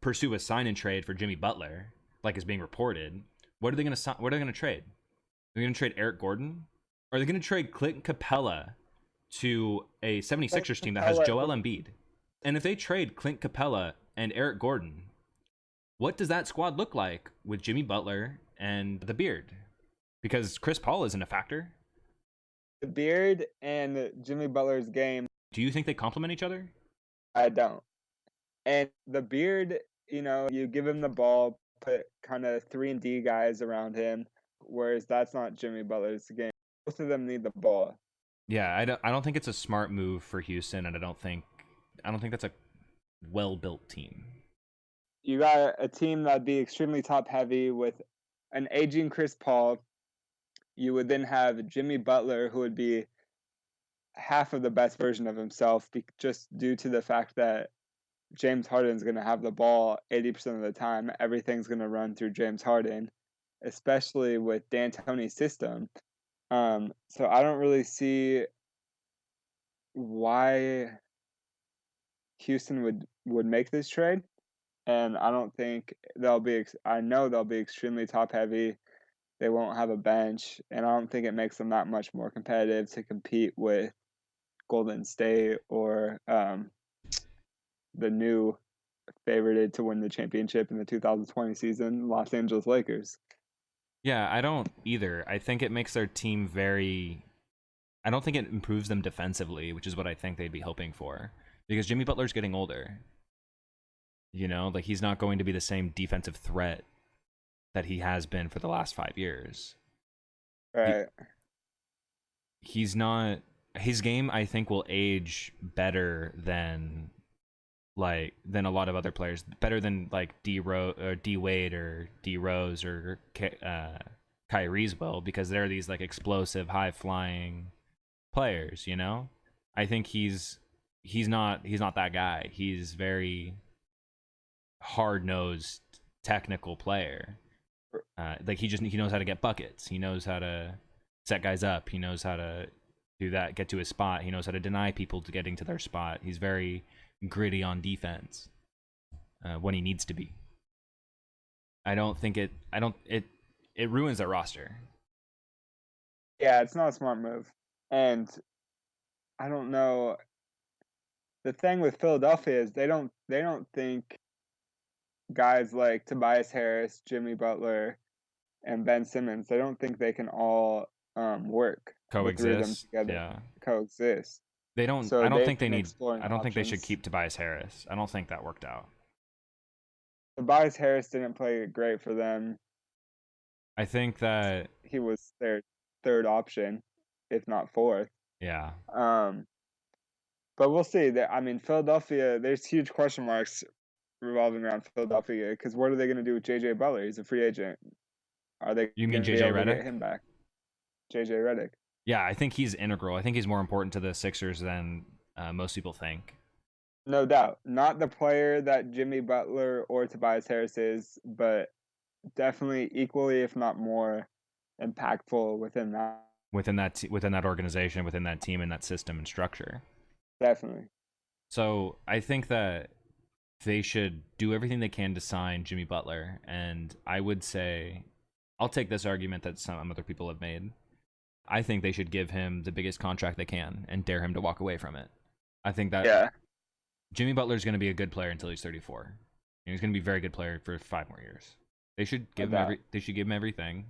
pursue a sign and trade for Jimmy Butler, like is being reported, what are they gonna what are they gonna trade? Are they gonna trade Eric Gordon? Or are they gonna trade Clint Capella to a 76ers team that has
Capella,
Joel Embiid? And if they trade Clint Capella and Eric Gordon, what does that squad look like with Jimmy Butler and the Beard? Because Chris Paul isn't a factor.
the Beard and Jimmy Butler's game,
Do you think they complement each other?
I don't. And the Beard, you give him the ball, put kind of 3-and-D guys around him, whereas that's not Jimmy Butler's game. Both of them need the ball.
Yeah, I don't think it's a smart move for Houston, and I don't think that's a well-built team.
You got a team that'd be extremely top heavy with an aging Chris Paul. You would then have Jimmy Butler, who would be half of the best version of himself, just due to the fact that James Harden's going to have the ball 80% of the time. Everything's going to run through James Harden, especially with D'Antoni's system. So I don't really see why Houston would make this trade, and I don't think they'll be. I know they'll be extremely top heavy. They won't have a bench, and I don't think it makes them that much more competitive to compete with Golden State or the new favorited to win the championship in the 2020 season, Los Angeles Lakers.
Yeah, I don't either. I think it makes their team very. I don't think it improves them defensively, which is what I think they'd be hoping for. Because Jimmy Butler's getting older. Like he's not going to be the same defensive threat that he has been for the last 5 years.
Right.
He's not. His game, I think, will age better than a lot of other players, better than like D Wade or D Rose or Kyrie's will, because they're these like explosive, high flying players. I think he's not that guy. He's very hard nosed, technical player. Like he knows how to get buckets. He knows how to set guys up. He knows how to do that, get to his spot. He knows how to deny people to getting to their spot. He's very gritty on defense when he needs to be. It ruins their roster.
Yeah, it's not a smart move. And I don't know. The thing with Philadelphia is they don't think guys like Tobias Harris, Jimmy Butler, and Ben Simmons, they don't think they can all work. The three of them
Coexist.
together,
Yeah.
coexist.
They don't.
So
I don't
they've
think they
been
need.
exploring
I don't think they should
options.
keep Tobias Harris. I don't think that worked out.
Tobias Harris didn't play great for them.
I think that
He was their third option, if not fourth.
yeah.
Um, but we'll see. That I mean, Philadelphia. There's huge question marks revolving around Philadelphia because what are they going to do with JJ Butler? He's a free agent. Are they
You mean
going to be
JJ
able to get
Redick?
him back? JJ Redick.
Yeah, I think he's integral. I think he's more important to the Sixers than most people think.
No doubt. Not the player that Jimmy Butler or Tobias Harris is, but definitely equally, if not more, impactful within that.
Within that organization, within that team, and that system and structure.
Definitely.
So I think that they should do everything they can to sign Jimmy Butler, and I would say I'll take this argument that some other people have made. I think they should give him the biggest contract they can and dare him to walk away from it. I think that
Yeah.
Jimmy Butler is going to be a good player until he's 34. And he's going to be a very good player for 5 more years. They should
No
give him
doubt.
they should give him everything.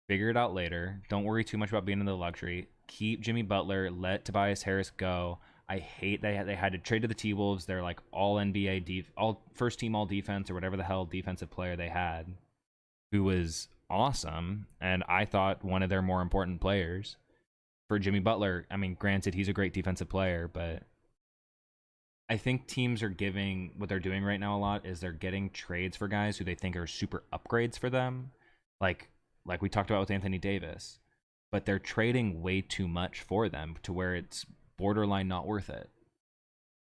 Figure it out later. Don't worry too much about being in the luxury. Keep Jimmy Butler. Let Tobias Harris go. I hate they had to trade to the T-Wolves. They're like all NBA all first team all defense or whatever the hell defensive player they had, who was awesome, and I thought one of their more important players. For Jimmy Butler, I mean, granted he's a great defensive player, but I think teams are giving what they're doing right now a lot is they're getting trades for guys who they think are super upgrades for them, like we talked about with Anthony Davis, but they're trading way too much for them to where it's borderline not worth it.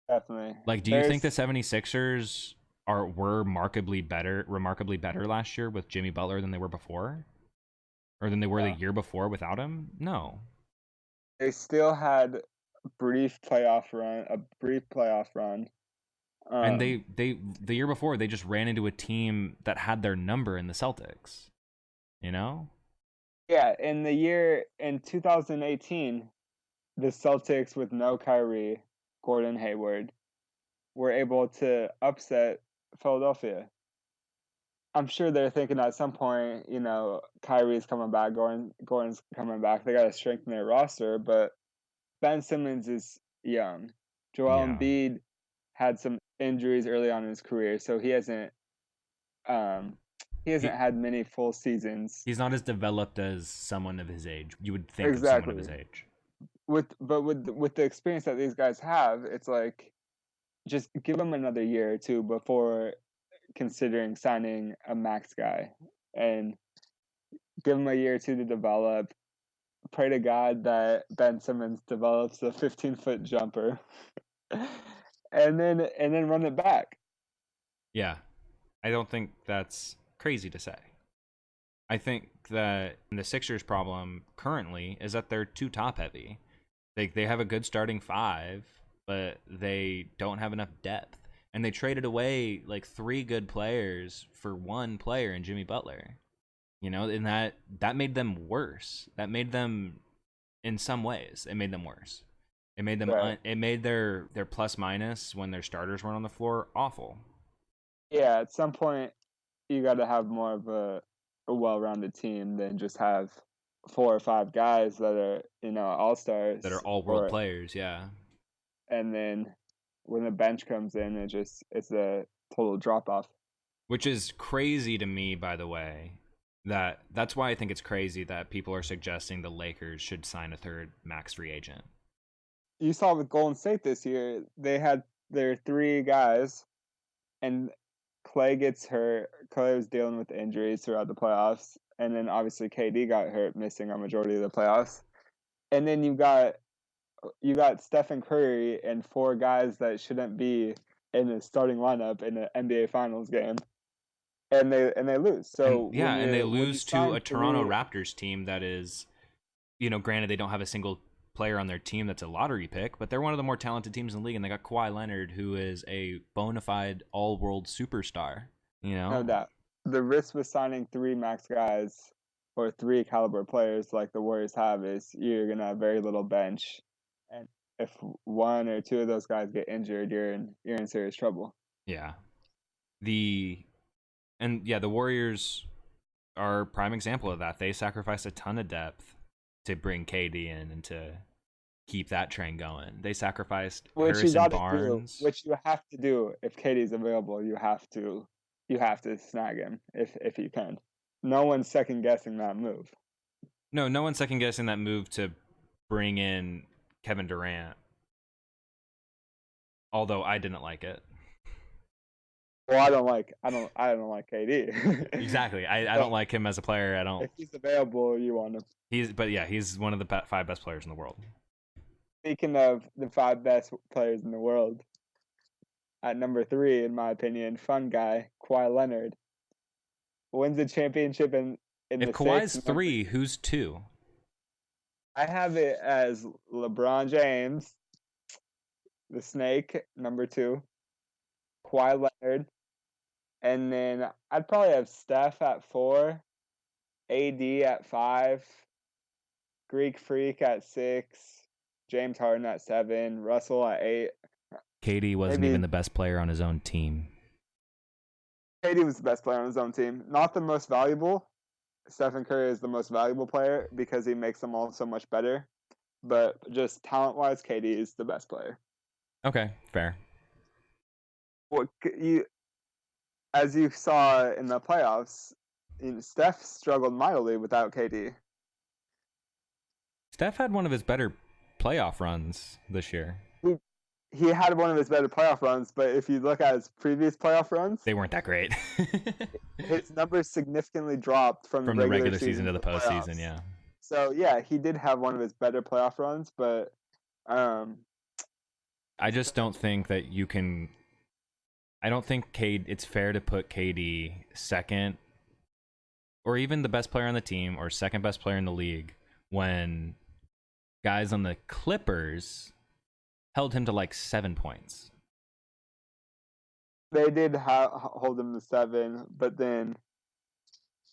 Definitely.
Like, do you think the 76ers were remarkably better last year with Jimmy Butler than they were before? Or than they were the year before without him? No.
They still had a brief playoff run.
And
Um,
they the year before they just ran into a team that had their number in the Celtics. You know?
yeah, in 2018, the Celtics with no Kyrie, Gordon Hayward, were able to upset Philadelphia. I'm sure they're thinking at some point, Kyrie's coming back, Gordon's coming back. They got to strengthen their roster, but Ben Simmons is young. Joel
Yeah.
Embiid had some injuries early on in his career, so um he hasn't
He
had many full seasons.
he's not as developed as someone of his age. You would think of someone of his
Exactly.
age.
With the experience that these guys have, it's like just give them another year or two before considering signing a max guy, and give him a year or two to develop. Pray to God that Ben Simmons develops a 15-foot jumper, and then run it back.
Yeah. I don't think that's crazy to say. I think that the Sixers' problem currently is that they're too top heavy. They have a good starting five, but they don't have enough depth. And they traded away like 3 good players for 1 player in Jimmy Butler. You know, and that made them worse. That made them in some ways, it made them worse.
Right.
It made their plus minus when their starters weren't on the floor awful.
Yeah, at some point you got to have more of a well-rounded team than just have 4 or 5 guys that are all
That are
stars,
all world
or
players, yeah.
and then when the bench comes in, it's a total drop off.
Which is crazy to me, by the way. That's why I think it's crazy that people are suggesting the Lakers should sign a third max free agent.
You saw with Golden State this year, they had their 3 guys, and Clay gets hurt. Clay was dealing with injuries throughout the playoffs, and then obviously KD got hurt, missing a majority of the playoffs. And then you got Stephen Curry and 4 guys that shouldn't be in the starting lineup in an NBA Finals game, and they lose.
And
So
yeah, and they
when you
lose to
sign
a Toronto
3,
Raptors team that is, granted they don't have a single player on their team that's a lottery pick, but they're one of the more talented teams in the league, and they got Kawhi Leonard, who is a bona fide all-world superstar. You
no
know,
doubt, the risk with signing 3 max guys or 3 caliber players like the Warriors have is you're gonna have very little bench, and if 1 or 2 of those guys get injured, you're in serious trouble.
yeah. The the Warriors are a prime example of that. They sacrificed a ton of depth to bring KD in and to keep that train going. They sacrificed
Which you
Harrison
got to do,
Barnes.
which you have to do if Katie's available. You have to. you have to snag him if you can. No one's second guessing that move.
No one's second guessing that move to bring in Kevin Durant. Although I didn't like it.
Well, I don't like KD.
Exactly. I
So
don't like him as a player. I don't.
if he's available, you want him.
He's one of the 5 best players in the world.
Speaking of the 5 best players in the world, at number 3, in my opinion, fun guy, Kawhi Leonard wins a championship in
If
the
Kawhi's
sixth.
3, who's 2?
I have it as LeBron James, the Snake, number 2, Kawhi Leonard, and then I'd probably have Steph at 4, AD at 5, Greek Freak at 6, James Harden at 7, Russell at 8.
KD wasn't
Maybe
even the best player on his own team.
KD was the best player on his own team. Not the most valuable. Stephen Curry is the most valuable player because he makes them all so much better. But just talent-wise, KD is the best player.
Okay, fair.
As you saw in the playoffs, Steph struggled mightily without KD.
Steph had one of his better playoff runs this year.
He had one of his better playoff runs, but if you look at his previous playoff runs,
They weren't that great.
his numbers significantly dropped from
the regular season to the postseason,
playoffs.
yeah.
So yeah, he did have one of his better playoff runs, but
I just don't think that you can. I don't think it's fair to put KD second, or even the best player on the team, or second best player in the league, when guys on the Clippers held him to like 7 points.
they did hold him to 7, but then,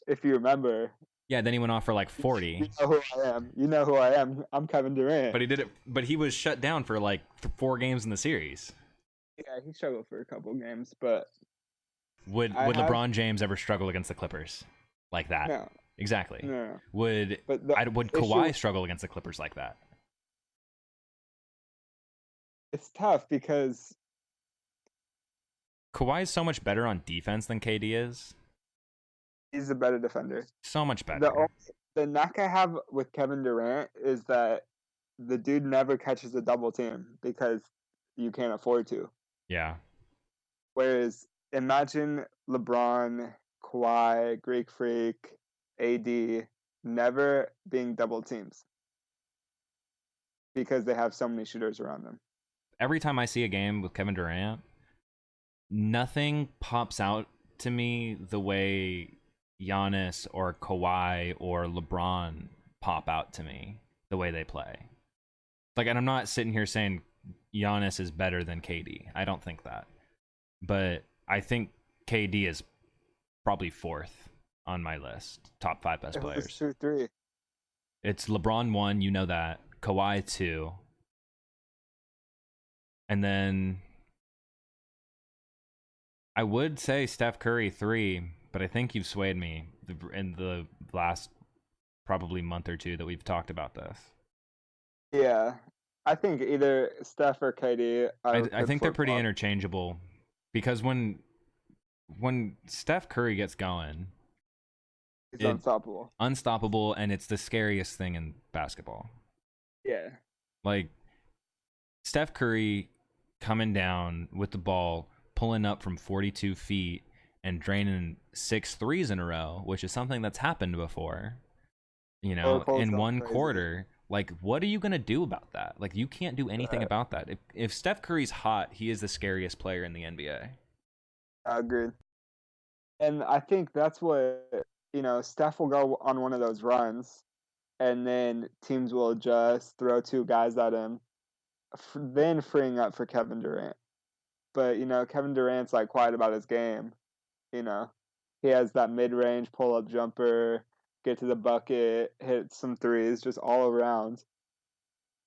if you remember,
Yeah, then he went off for like 40.
You know who I am. You know who I am. I'm Kevin Durant.
But he did it. But he was shut down for like 4 games in the series.
Yeah, he struggled for a couple games, but
would LeBron James ever struggle against the Clippers like that?
No.
Exactly.
No.
Would Kawhi struggle against the Clippers like that?
It's tough because
Kawhi is so much better on defense than KD is.
He's a better defender.
So much better.
The knock I have with Kevin Durant is that the dude never catches a double team because you can't afford to.
Yeah.
Whereas imagine LeBron, Kawhi, Greek Freak, AD never being double teams because they have so many shooters around them.
Every time I see a game with Kevin Durant, nothing pops out to me the way Giannis or Kawhi or LeBron pop out to me the way they play. Like, and I'm not sitting here saying Giannis is better than KD. I don't think that. But I think KD is probably 4th on my list. Top 5 best players.
2, 3.
It's LeBron 1, you know that. Kawhi 2. And then I would say Steph Curry 3, but I think you've swayed me in the last probably month or 2 that we've talked about this.
Yeah. I think either Steph or KD.
I think they're pretty interchangeable because when Steph Curry gets going,
he's unstoppable.
Unstoppable, and it's the scariest thing in basketball.
Yeah.
Like, Steph Curry coming down with the ball, pulling up from 42 feet and draining 6 threes in a row, which is something that's happened before, in one quarter. Like, what are you going to do about that? Like, you can't do anything about that. If Steph Curry's hot, he is the scariest player in the NBA.
I agree. And I think that's what, Steph will go on one of those runs, and then teams will adjust, throw 2 guys at him, then freeing up for Kevin Durant. But, Kevin Durant's, like, quiet about his game. He has that mid-range pull-up jumper, get to the bucket, hit some threes, just all around.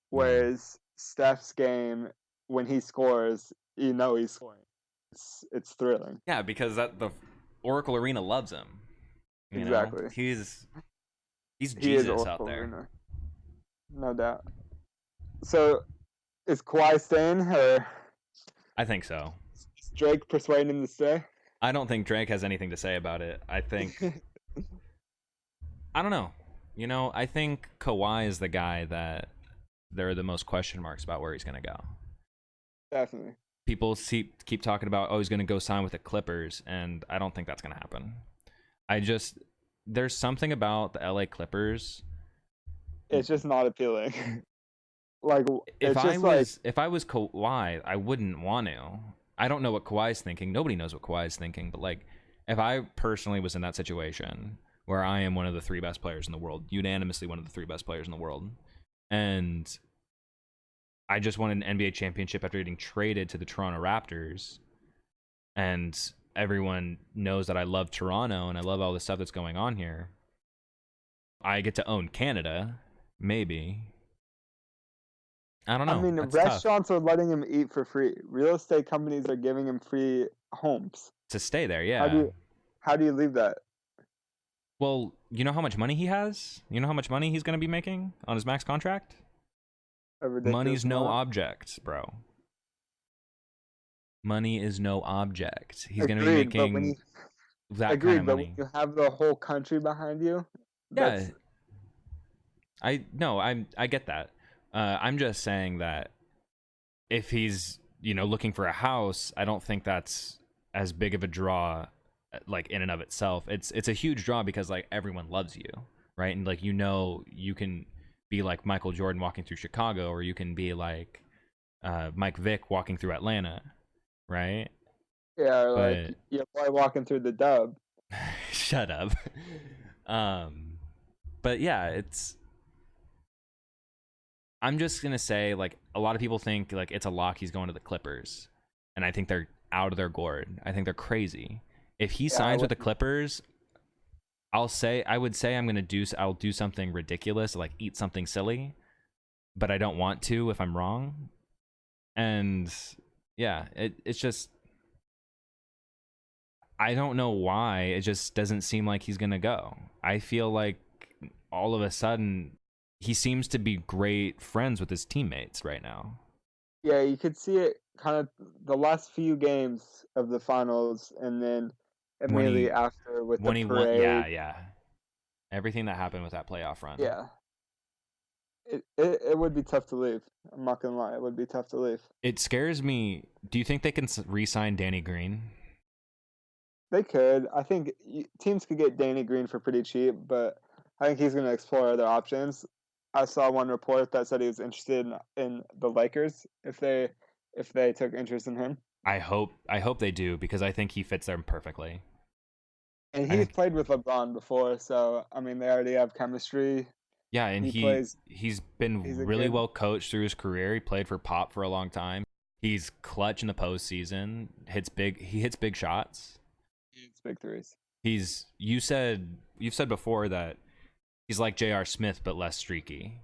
Whereas Steph's game, when he scores, he's scoring. It's thrilling.
Yeah, because the Oracle Arena loves him.
Exactly.
He's Jesus out there.
Arena. No doubt. So, is Kawhi staying, or
I think so.
is Drake persuading him to stay?
I don't think Drake has anything to say about it. I don't know. I think Kawhi is the guy that there are the most question marks about where he's going to go.
Definitely.
People keep talking about, oh, he's going to go sign with the Clippers, and I don't think that's going to happen. There's something about the LA Clippers.
It's just not appealing. Like,
If
it's
I
just like,
was if I was Kawhi, I wouldn't want to. I don't know what Kawhi's thinking. Nobody knows what Kawhi's thinking. But like, if I personally was in that situation where I am one of the three best players in the world, unanimously one of the three best players in the world, and I just won an NBA championship after getting traded to the Toronto Raptors, and everyone knows that I love Toronto and I love all the stuff that's going on here. I get to own Canada, maybe. I don't
I
know.
mean,
That's tough
restaurants are letting him eat for free. Real estate companies are giving him free homes.
to stay there.
How do
Yeah.
you, how do you leave that?
Well, you know how much money he has? You know how much money he's going to be making on his max contract?
A ridiculous
Money's no
amount?
object, bro. Money is no object. He's going to be
Agreed, but when you
making that kind of
agreed, but when
money.
you have the whole country behind you,
Yeah,
that's
I get that. I'm just saying that if he's, looking for a house, I don't think that's as big of a draw like in and of itself. It's a huge draw because like everyone loves you, right? And like you can be like Michael Jordan walking through Chicago, or you can be like Mike Vick walking through Atlanta, right?
yeah, like
But
you're probably walking through the dub.
shut up. um but yeah, I'm just gonna say, like, a lot of people think like it's a lock he's going to the Clippers, and I think they're out of their gourd. I think they're crazy. If he
Yeah, I
signs with
would.
the Clippers, I would say I'll do something ridiculous, like eat something silly, but I don't want to if I'm wrong. And yeah, it's just, I don't know why it just doesn't seem like he's gonna go. I feel like all of a sudden he seems to be great friends with his teammates right now.
Yeah, you could see it kind of the last few games of the finals, and then
when
immediately
he
after with the
when he won,
parade.
yeah, everything that happened with that playoff run.
Yeah, it would be tough to leave. I'm not gonna lie, it would be tough to leave.
It scares me. Do you think they can re-sign Danny Green?
They could. I think teams could get Danny Green for pretty cheap, but I think he's going to explore other options. I saw one report that said he was interested in the Lakers if they took interest in him.
I hope they do, because I think he fits them perfectly.
And
I
he's
think
played with LeBron before, so I mean they already have chemistry.
Yeah, and
He plays.
he's
He's
been
a
really
good.
well coached through his career. He played for Pop for a long time. He's clutch in the postseason. He hits big shots.
It's big threes.
You've said before that he's like J.R. Smith but less streaky.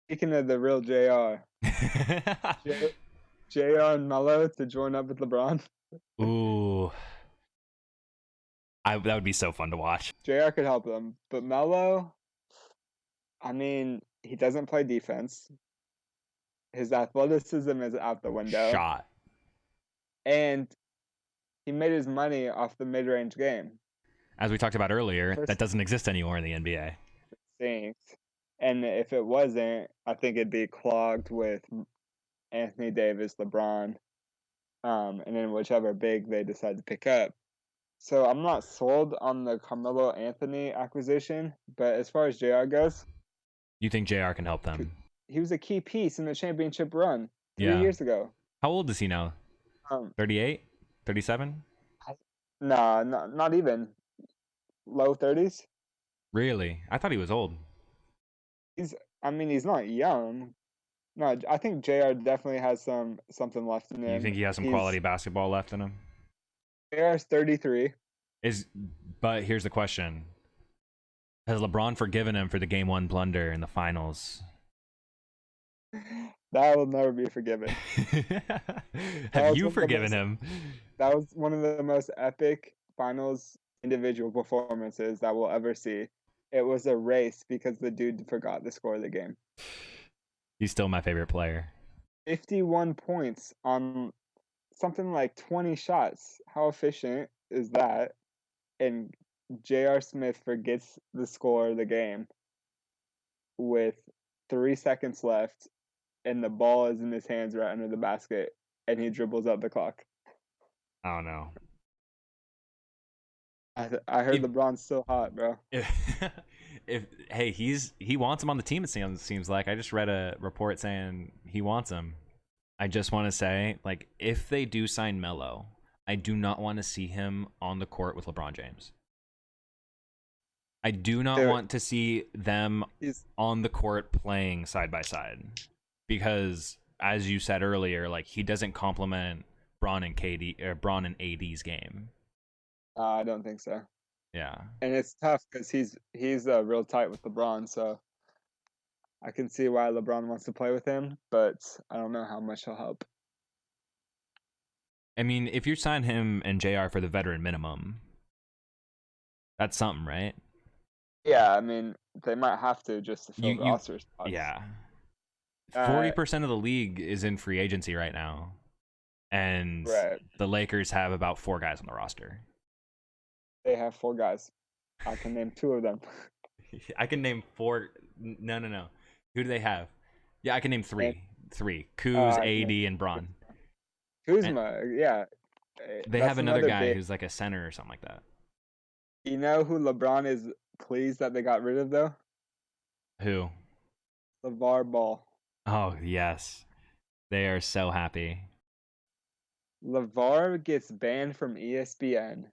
Speaking of the real JR and Melo to join up with LeBron.
Ooh, that would be so fun to watch.
JR could help them, but Melo, I mean, he doesn't play defense. His athleticism is out the window,
Shot.
and he made his money off the mid-range game.
As we talked about earlier, that
First
doesn't exist anymore in the NBA.
things, and if it wasn't, I think it'd be clogged with Anthony Davis, LeBron, and then whichever big they decide to pick up. So I'm not sold on the Carmelo Anthony acquisition, but as far as JR goes,
You think JR can help them?
he was a key piece in the championship run 3
Yeah.
years ago.
How old is he now?
Um,
38? 37?
nah, not even low 30s.
Really? I thought he was old.
He's, I mean, he's not young. No, I think JR definitely has something left in
You
him.
think he has some quality basketball left in him?
JR's 33.
But here's the question. Has LeBron forgiven him for the game 1 blunder in the finals?
That will never be forgiven.
Have
was
you
one of the
forgiven
most
him?
That was one of the most epic finals individual performances that we'll ever see. It was a race because the dude forgot the score of the game.
He's still my favorite player.
51 points on something like 20 shots. How efficient is that? And J.R. Smith forgets the score of the game with 3 seconds left, and the ball is in his hands right under the basket, and he dribbles out the clock.
I don't know.
I heard
If,
LeBron's still hot, bro.
if hey, he wants him on the team. It seems like I just read a report saying he wants him. I just want to say, like, if they do sign Melo, I do not want to see him on the court with LeBron James. I do not
Dude,
want to see them
he's
on the court playing side by side because, as you said earlier, like he doesn't complement Braun and Braun and AD's game.
I don't think so.
Yeah,
And it's tough because he's real tight with LeBron, so I can see why LeBron wants to play with him, but I don't know how much he'll help.
I mean, if you sign him and JR for the veteran minimum, that's something, right?
Yeah, I mean, they might have to just to fill
You
roster spots.
yeah.
Uh,
40% of the league is in free agency right now, and
right.
the Lakers have about 4 guys on the roster.
They have 4 guys. I can name 2 of them.
I can name 4. No. Who do they have? Yeah, I can name
And
3. 3. Kuz,
I can name
AD, and Braun. And
Kuzma. Yeah,
they have
that's
another
another
guy
big.
who's like a center or something like that.
You know who LeBron is pleased that they got rid of though?
Who?
LeVar Ball.
Oh, yes. They are so happy.
LeVar gets banned from ESPN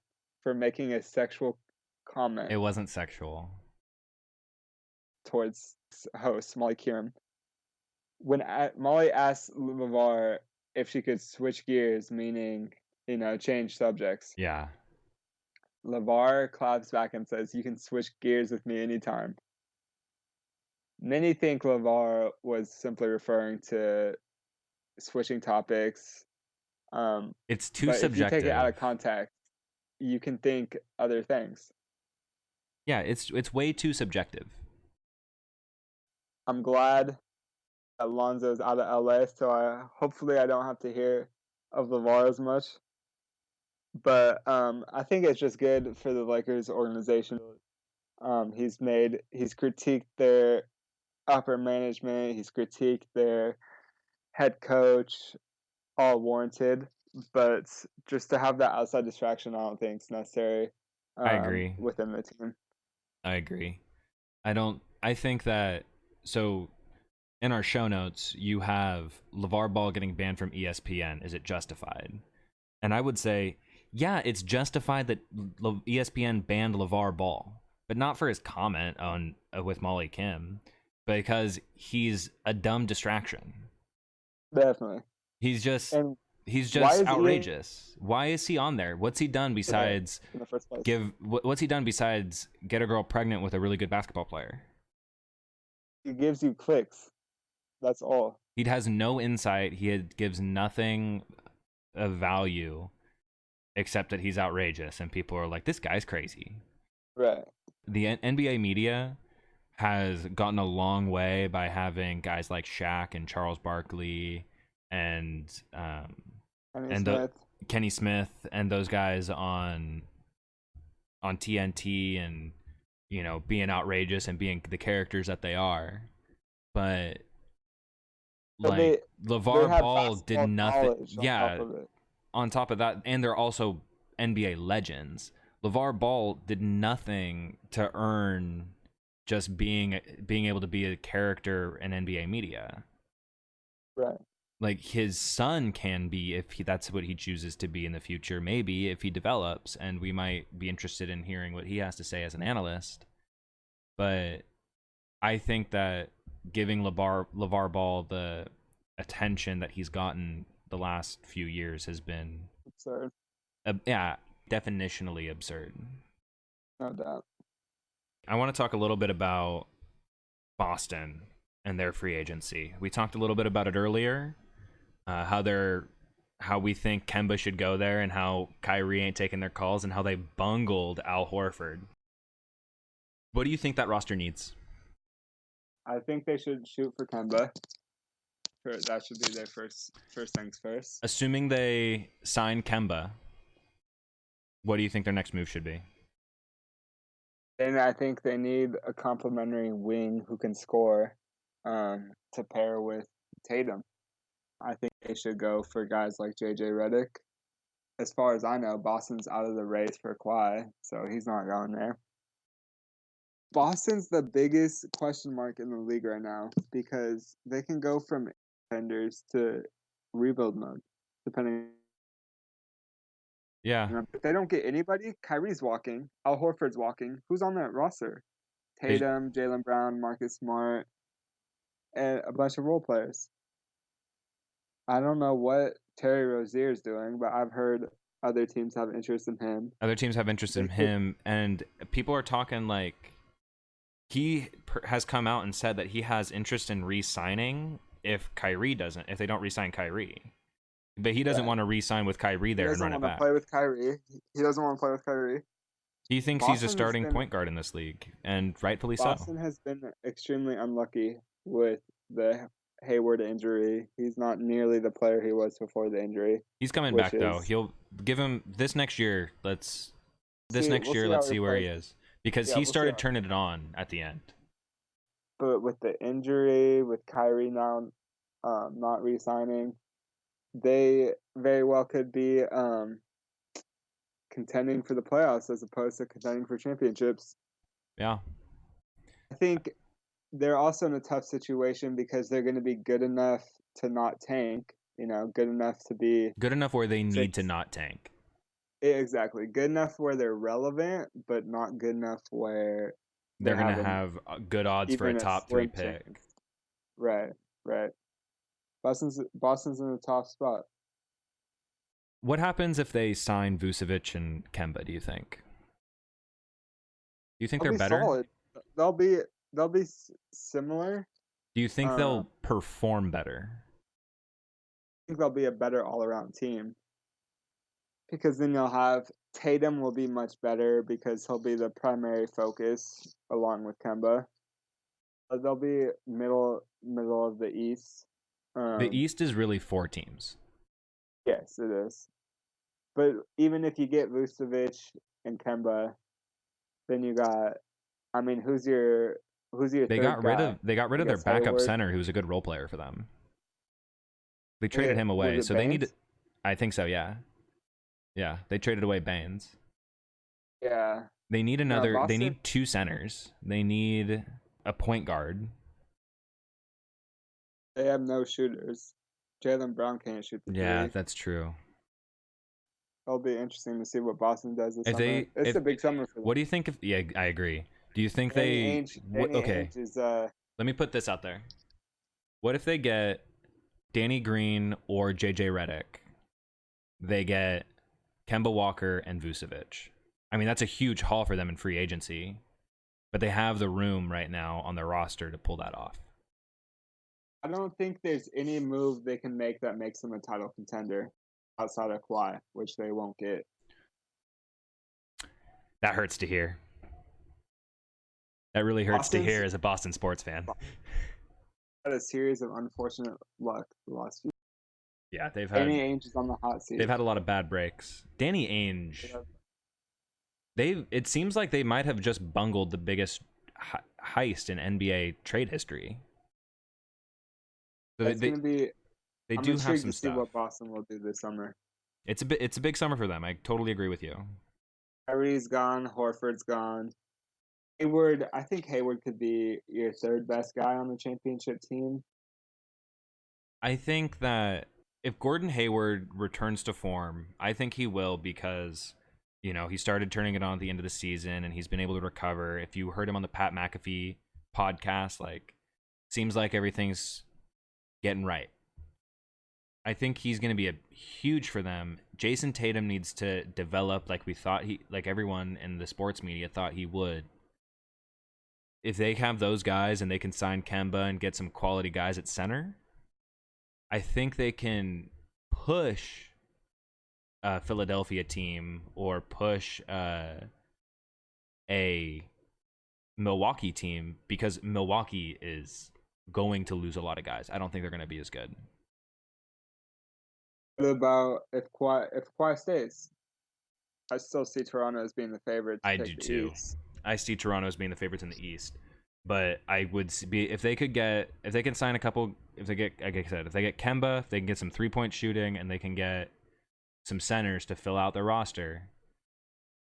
for making a sexual comment
It wasn't sexual.
towards host Molly Kieran. When Molly asked LeVar if she could switch gears, meaning change subjects,
Yeah.
LeVar claps back and says, "You can switch gears with me anytime." Many think LeVar was simply referring to switching topics,
It's too
but if you take it out
subjective.
of context, you can think other things.
Yeah, it's way too subjective.
I'm glad Alonzo's out of LA, so hopefully I don't have to hear of LeVar as much. But I think it's just good for the Lakers organization. He's critiqued their upper management. He's critiqued their head coach, all warranted. But just to have that outside distraction, I don't think is necessary
I agree.
within the team.
I agree. I think that so in our show notes you have LeVar Ball getting banned from ESPN. Is it justified? And I would say, yeah, it's justified that ESPN banned LeVar Ball, but not for his comment on with Molly Kim, because he's a dumb distraction.
Definitely.
He's just
And
he's
why
just
is EA
outrageous. Why is he on there? What's he done
right
besides
in the first place?
what's he done besides get a girl pregnant with a really good basketball player?
He gives you clicks. That's all.
He has no insight. Gives nothing of value except that he's outrageous and people are like, this guy's crazy.
Right.
The NBA media has gotten a long way by having guys like Shaq and Charles Barkley and
Kenny
and
Smith.
Kenny Smith and those guys on TNT and being outrageous and being the characters that they are. But
But
like
they
LeVar
have
Ball did
basketball
nothing.
knowledge on top
Yeah,
of it.
on top of that, and they're also NBA legends. LeVar Ball did nothing to earn just being able to be a character in NBA media.
Right.
Like his son can be if that's what he chooses to be in the future. Maybe if he develops, and we might be interested in hearing what he has to say as an analyst. But I think that giving LeVar Ball the attention that he's gotten the last few years has been
Absurd.
yeah, definitionally absurd.
No doubt.
I want to talk a little bit about Boston and their free agency. We talked a little bit about it earlier, how we think Kemba should go there and how Kyrie ain't taking their calls and how they bungled Al Horford. What do you think that roster needs?
I think they should shoot for Kemba. That should be their first things first.
Assuming they sign Kemba, what do you think their next move should be?
And I think they need a complementary wing who can score to pair with Tatum. I think they should go for guys like JJ Redick. As far as I know, Boston's out of the race for Kawhi, so he's not going there. Boston's the biggest question mark in the league right now because they can go from contenders to rebuild mode, depending.
Yeah,
If they don't get anybody, Kyrie's walking, Al Horford's walking. Who's on that roster?
they,
Tatum, Jaylen Brown, Marcus Smart, and a bunch of role players. I don't know what Terry Rozier is doing, but I've heard other teams have interest in him.
other teams have interest in him, and people are talking like he has come out and said that he has interest in re-signing if they don't re-sign Kyrie. But he doesn't want to re-sign with Kyrie there and run it back.
He doesn't want to play with Kyrie. He doesn't want to play with Kyrie.
He thinks he's a starting point guard in this league, and rightfully so.
Boston has been extremely unlucky with the Hayward injury. He's not nearly the player he was before the injury.
He's coming back though. He'll give him this next year. Let's see where he is, because he started turning it on at the end.
But with the injury, with Kyrie now not re-signing, they very well could be contending for the playoffs as opposed to contending for championships.
Yeah.
I think they're also in a tough situation because they're going to be good enough to not tank, good enough to be...
Good enough where they need to not tank.
Exactly. Good enough where they're relevant, but not good enough where...
They're going to have good odds for a top 3 pick.
Chance. Right. Boston's in a tough spot.
What happens if they sign Vucevic and Kemba, do you think? Do you think they're better?
Solid. They'll be similar.
Do you think they'll perform better?
I think they'll be a better all-around team. Because then you'll have Tatum will be much better because he'll be the primary focus along with Kemba. They'll be middle of the East.
The East is really 4 teams.
Yes, it is. But even if you get Vucevic and Kemba, then you got... I mean, who's your
They got rid of their backup center, who's a good role player for them. They traded him away, so Baines? They need. I think so. Yeah. They traded away Baines.
Yeah.
They need another. They need 2 centers. They need a point guard.
They have no shooters. Jaylen Brown can't shoot the three.
Yeah, that's true.
It'll be interesting to see what Boston does this summer. It's a big summer for them.
What do you think? Yeah, I agree. Do you think okay. Let me put this out there. What if they get Danny Green or JJ Redick? They get Kemba Walker and Vucevic. I mean, that's a huge haul for them in free agency, but they have the room right now on their roster to pull that off.
I don't think there's any move they can make that makes them a title contender outside of Kawhi, which they won't get.
That hurts to hear. That really hurts to hear as a Boston sports fan.
Had a series of unfortunate luck the last few.
Yeah, they've had
Danny Ainge is on the hot seat.
They've had a lot of bad breaks. Danny Ainge. It seems like they might have just bungled the biggest heist in NBA trade history. So
I'm
do have some
to see what Boston will do this summer.
It's a big summer for them. I totally agree with you.
Kyrie's gone. Horford's gone. Hayward, I think Hayward could be your 3rd best guy on the championship team.
I think that if Gordon Hayward returns to form, I think he will, because he started turning it on at the end of the season and he's been able to recover. If you heard him on the Pat McAfee podcast, seems like everything's getting right. I think he's going to be huge for them. Jason Tatum needs to develop like everyone in the sports media thought he would. If they have those guys and they can sign Kemba and get some quality guys at center, I think they can push a Philadelphia team or push a Milwaukee team, because Milwaukee is going to lose a lot of guys. I don't think they're going to be as good.
What about if Kawhi stays? I still see Toronto as being the favorite to
I do
take the
too.
East.
I see Toronto as being the favorites in the East, but I would be if they can sign a couple, if they get, like I said, if they get Kemba, if they can get some 3-point shooting, and they can get some centers to fill out their roster,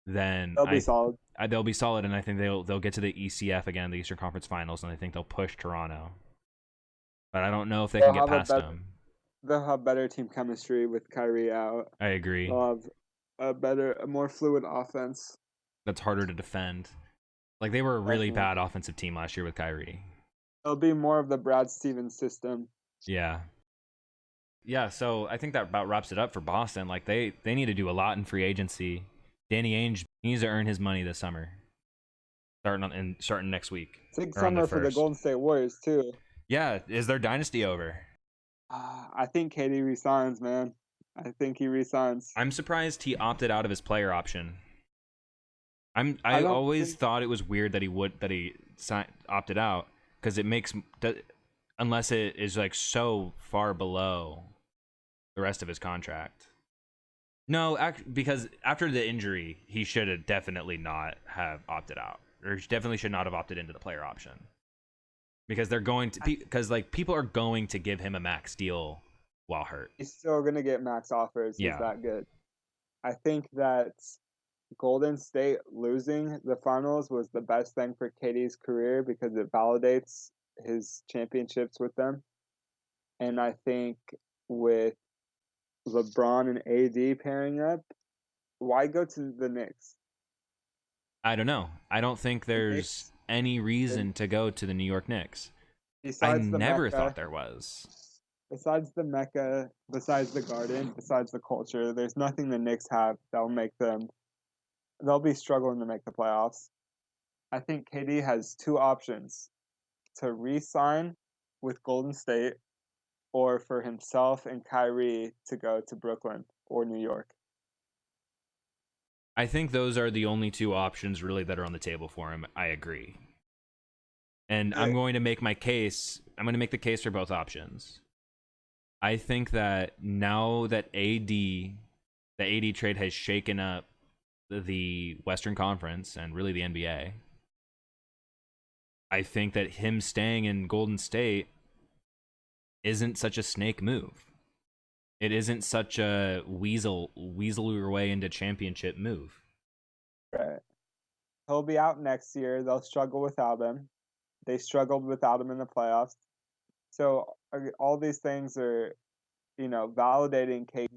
then
They'll be solid.
they'll be solid, and I think they'll get to the ECF again, the Eastern Conference Finals, and I think they'll push Toronto. But I don't know if they can
They'll
get
have a
past
better
them.
they'll have better team chemistry with Kyrie out.
I agree.
They'll have a more fluid offense.
That's harder to defend. Like they were a really
Definitely.
bad offensive team last year with Kyrie.
It'll be more of the Brad Stevens system.
Yeah. Yeah, so I think that about wraps it up for Boston. Like they need to do a lot in free agency. Danny Ainge needs to earn his money this summer. Starting next week.
Big
Or on the
summer for the
1st.
Golden State Warriors too.
Yeah, is their dynasty over?
I think KD resigns, man. I think he resigns.
I'm surprised he opted out of his player option. I
I don't
always
think
thought it was weird that he opted out because it makes unless it is like so far below the rest of his contract. No, because after the injury, he should have definitely not have opted out, or definitely should not have opted into the player option, because they're going to because like people are going to give him a max deal while hurt.
he's still gonna get max offers. He's
Yeah,
that good. I think that Golden State losing the finals was the best thing for KD's career because it validates his championships with them. And I think with LeBron and AD pairing up, why go to the Knicks?
I don't know. I don't think
The
there's
Knicks,
any
the,
reason to go to the New York Knicks. I
besides the
never thought
Mecca,
there was.
besides the Mecca, besides the Garden, besides the culture, there's nothing the Knicks have that'll make them. They'll be struggling to make the playoffs. I think KD has two options: to re-sign with Golden State, or for himself and Kyrie to go to Brooklyn or New York.
I think those are the only two options really that are on the table for him. I agree. And I'm going to make my case. I'm going to make the case for both options. I think that now that the AD trade has shaken up the Western Conference and really the NBA, I think that him staying in Golden State isn't such a snake move. It isn't such a weasel your way into championship move.
Right. He'll be out next year. They'll struggle without him. They struggled without him in the playoffs. So all these things are, validating KD's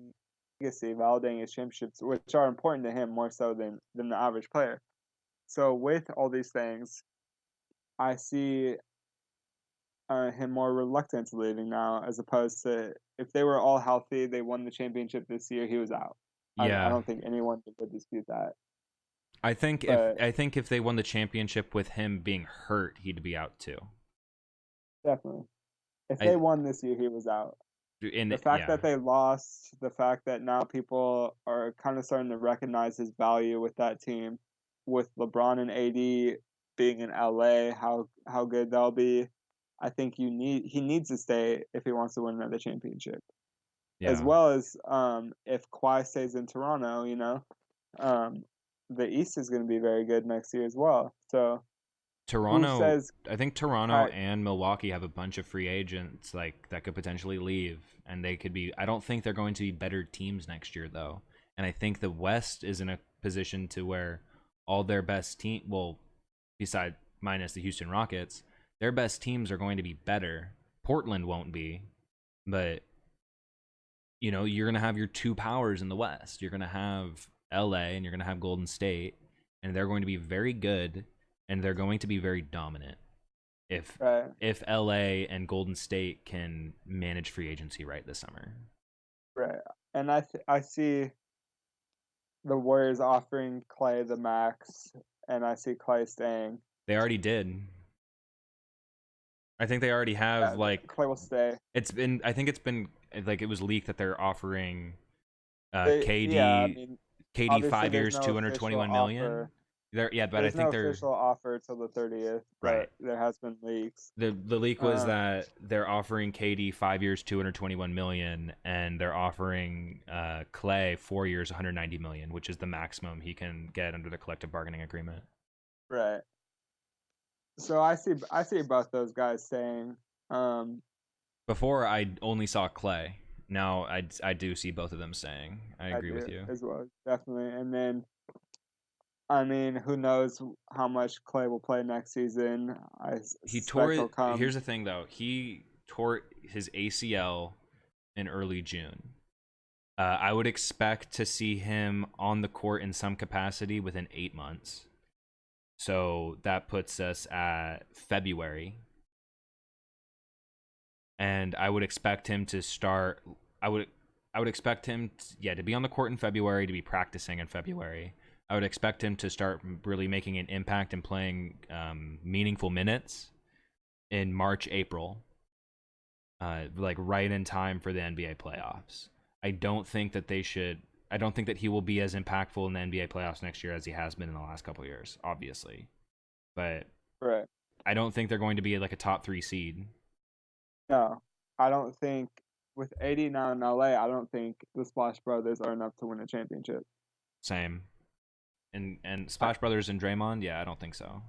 legacy, validating his championships, which are important to him more so than the average player. So with all these things, I see him more reluctant to leaving now, as opposed to if they were all healthy, they won the championship this year, he was out. I
Yeah.
don't think anyone would dispute that.
I think
But
if they won the championship with him being hurt, he'd be out too.
definitely, if
I
they won this year, he was out. The fact
yeah.
that they lost, the fact that now people are kind of starting to recognize his value with that team, with LeBron and AD being in LA, how good they'll be. I think he needs to stay if he wants to win another championship. As
Yeah.
well as if Kawhi stays in Toronto, the East is going to be very good next year as well. So who
Toronto,
says
I think Toronto
Ky-
and Milwaukee have a bunch of free agents like that could potentially leave, and they could be. I don't think they're going to be better teams next year though, and I think the West is in a position to where all their best team, well, beside minus the Houston Rockets, their best teams are going to be better. Portland won't be, but you're gonna have your two powers in the West. You're gonna have LA and you're gonna have Golden State, and they're going to be very good and they're going to be very dominant if
right,
LA and Golden State can manage free agency right this summer.
right, and I see the Warriors offering Clay the max, and I see Clay staying.
They already did. I think they already have like
Clay will stay.
I think it's been like it was leaked that they're offering
Yeah, I
KD
mean,
KD
obviously
5
there's
years
no official
221
offer.
million. But I
There's no
think they're
official offer till the 30th,
right.
but there has been leaks.
The leak was
Um,
that they're offering KD 5 years, 221 million, and they're offering Clay 4 years, 190 million, which is the maximum he can get under the collective bargaining agreement.
right. So I see both those guys saying, um,
Before I only saw Clay. Now I do see both of them saying. I
I
agree with
do
you.
as well, definitely. And then I mean, who knows how much Clay will play next season? I
He tore
suspect he'll
it.
come.
Here's the thing, though. He tore his ACL in early June. I would expect to see him on the court in some capacity within 8 months. So that puts us at February. And I would expect him to start. I would expect him to be on the court in February, to be practicing in February. I would expect him to start really making an impact and playing meaningful minutes in March, April, like right in time for the NBA playoffs. I don't think that they should. I don't think that he will be as impactful in the NBA playoffs next year as he has been in the last couple of years, obviously. But
Right.
I don't think they're going to be like a top 3 seed.
No, I don't think with 80 now in LA, I don't think the Splash Brothers are enough to win a championship.
Same. And Splash Brothers and Draymond, yeah, I don't think so.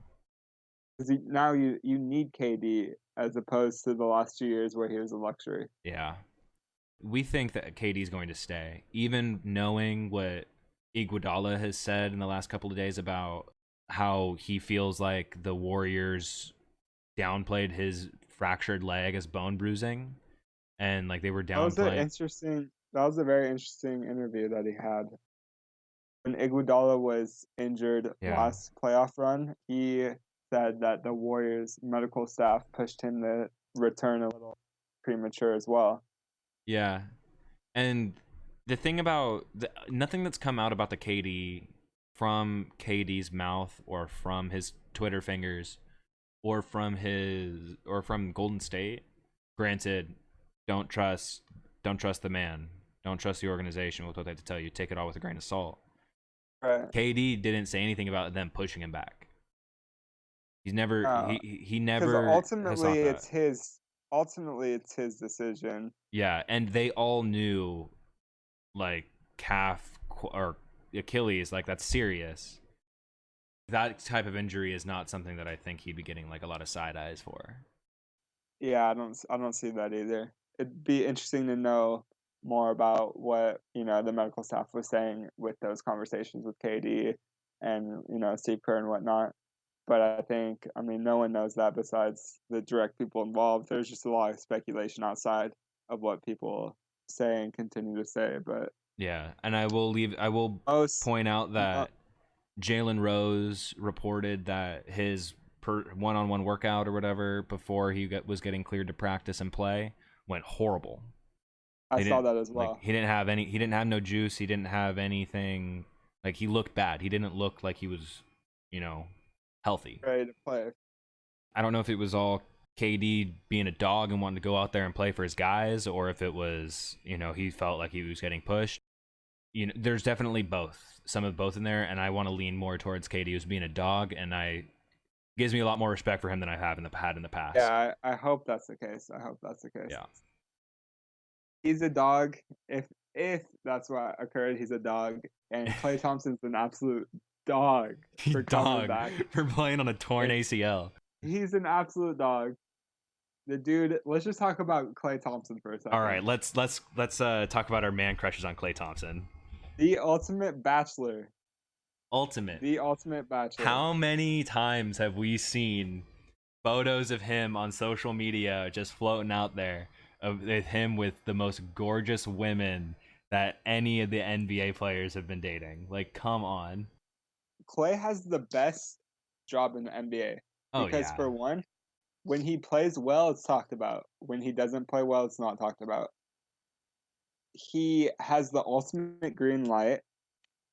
Because now you need KD as opposed to the last 2 years where he was a luxury.
Yeah. We think that KD is going to stay, even knowing what Iguodala has said in the last couple of days about how he feels like the Warriors downplayed his fractured leg as bone bruising, and like they were downplaying.
That was a very interesting interview that he had. When Iguodala was injured
Yeah,
last playoff run, he said that the Warriors medical staff pushed him to return a little premature as well.
yeah, and the thing about nothing that's come out about the KD from KD's mouth or from his Twitter fingers or from Golden State. Granted, don't trust don't trust the man. Don't trust the organization with what they have to tell you. Take it all with a grain of salt.
Right.
KD didn't say anything about them pushing him back. He's never
Uh,
he
because
never has thought that.
ultimately it's his decision.
Yeah, and they all knew like calf or Achilles, like that's serious. That type of injury is not something that I think he'd be getting like a lot of side eyes for.
Yeah, I don't see that either. It'd be interesting to know more about what, the medical staff was saying with those conversations with KD and, Steve Kerr and whatnot. But I mean, no one knows that besides the direct people involved. There's just a lot of speculation outside of what people say and continue to say. But
Yeah, and I will
most,
point out
mo-
that Jalen Rose reported that his one-on-one workout or whatever before was getting cleared to practice and play went horrible.
I
They
saw
didn't
that as
like
well.
he didn't have no juice, he didn't have anything, like he looked bad. He didn't look like he was, you know, healthy.
Ready to play.
I don't know if it was all KD being a dog and wanting to go out there and play for his guys, or if it was, he felt like he was getting pushed. There's definitely both, some of both in there, and I want to lean more towards KD as being a dog, and I gives me a lot more respect for him than I have in the past.
Yeah, I hope that's the case. I hope that's the case.
Yeah,
He's a dog. If that's what occurred, he's a dog. And Klay Thompson's an absolute dog for coming
dog
back.
for playing on a torn
And
ACL.
he's an absolute dog. The dude. Let's just talk about Klay Thompson for a
All
second.
right, let's talk about our man crushes on Klay Thompson.
The ultimate bachelor.
Ultimate.
The ultimate bachelor.
How many times have we seen photos of him on social media just floating out there of him with the most gorgeous women that any of the NBA players have been dating? Like, come on.
Klay has the best job in the NBA
Oh
because
yeah.
for one, when he plays well, it's talked about. When he doesn't play well, it's not talked about. He has the ultimate green light.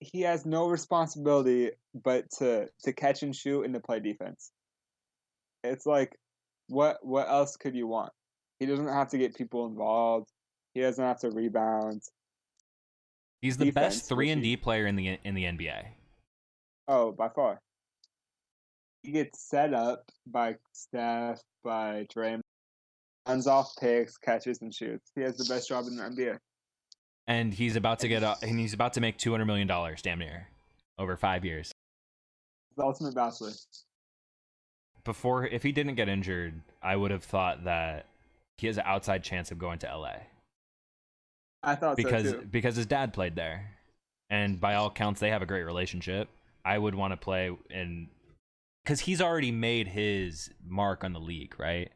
He has no responsibility but to catch and shoot and to play defense. It's like what else could you want? He doesn't have to get people involved. He doesn't have to rebound.
He's the best
Defense,
3
which
and
he
D player in the NBA.
oh by far. He gets set up by Steph, by Draymond, runs off picks, catches and shoots. He has the best job in the NBA.
And he's about to and he's about to make $200 million, damn near, over 5 years.
The ultimate bachelor.
Before, if he didn't get injured, I would have thought that he has an outside chance of going to LA.
I thought so too.
Because his dad played there, and by all counts, they have a great relationship. I would want to play in, because he's already made his mark on the league, right?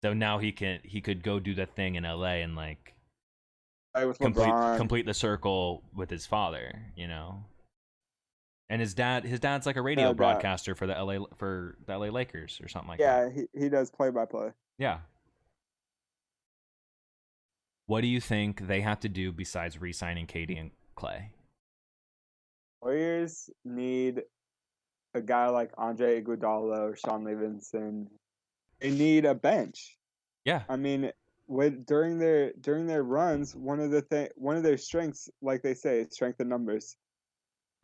So now he could go do the thing in LA and like
With LeBron.
complete the circle with his father, you know. And his dad's like a radio broadcaster for the LA Lakers or something like that.
Yeah, he does play by play.
Yeah. What do you think they have to do besides re-signing KD and Clay?
Warriors need a guy like Andre Iguodala or Sean Livingston. They need a bench.
Yeah.
I mean, during their runs, one of their strengths, like they say, strength in numbers.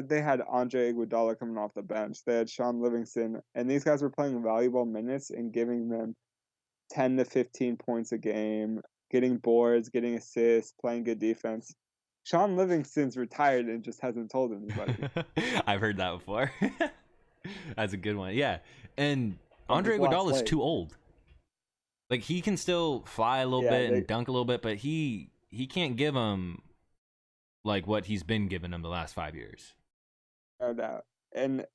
They had Andre Iguodala coming off the bench. They had Sean Livingston, and these guys were playing valuable minutes and giving them 10 to 15 points a game, getting boards, getting assists, playing good defense. Sean Livingston's retired and just hasn't told anybody.
I've heard that before. That's a good one. Yeah. And Andre Iguodala is too old. Like, he can still fly a little bit and dunk a little bit, but he can't give him like what he's been giving him the last 5 years.
No doubt. And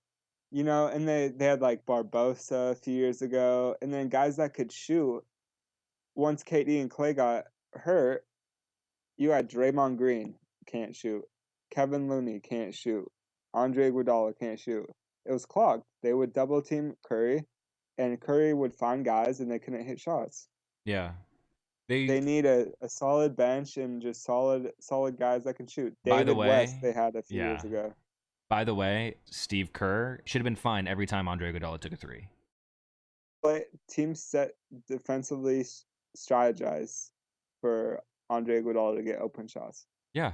and they had like Barbosa a few years ago, and then guys that could shoot. Once KD and Clay got hurt, you had Draymond Green can't shoot, Kevin Looney can't shoot, Andre Iguodala can't shoot. It was clogged. They would double team Curry, and Curry would find guys, and they couldn't hit shots.
Yeah,
they need a solid bench and just solid guys that can shoot. David West they had a few years ago.
By the way, Steve Kerr should have been fine every time Andre Iguodala took a three.
But teams set defensively strategize for Andre Iguodala to get open shots.
Yeah,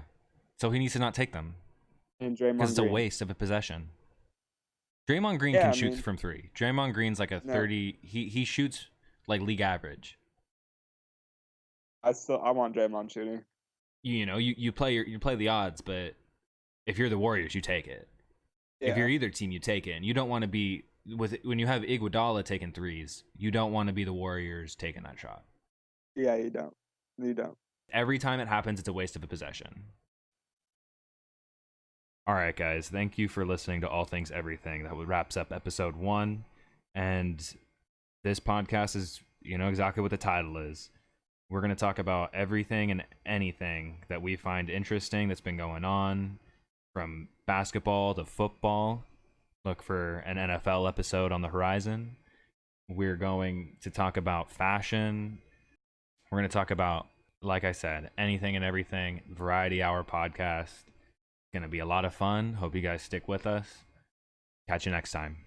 so he needs to not take them.
And Draymond Green.
It's a waste of a possession. Draymond Green can shoot from three. Draymond Green's like a 30. He shoots like league average.
I want Draymond shooting.
You play the odds, but if you're the Warriors, you take it. Yeah. If you're either team, you take it. And you don't want to be when you have Iguodala taking threes, you don't want to be the Warriors taking that shot.
Yeah, you don't. You don't.
Every time it happens, it's a waste of a possession. All right, guys. Thank you for listening to All Things Everything. That wraps up episode 1. And this podcast is, exactly what the title is. We're going to talk about everything and anything that we find interesting that's been going on, from basketball to football. Look for an NFL episode on the horizon. We're going to talk about fashion. We're going to talk about, like I said, anything and everything. Variety Hour podcast. Going to be a lot of fun. Hope you guys stick with us. Catch you next time.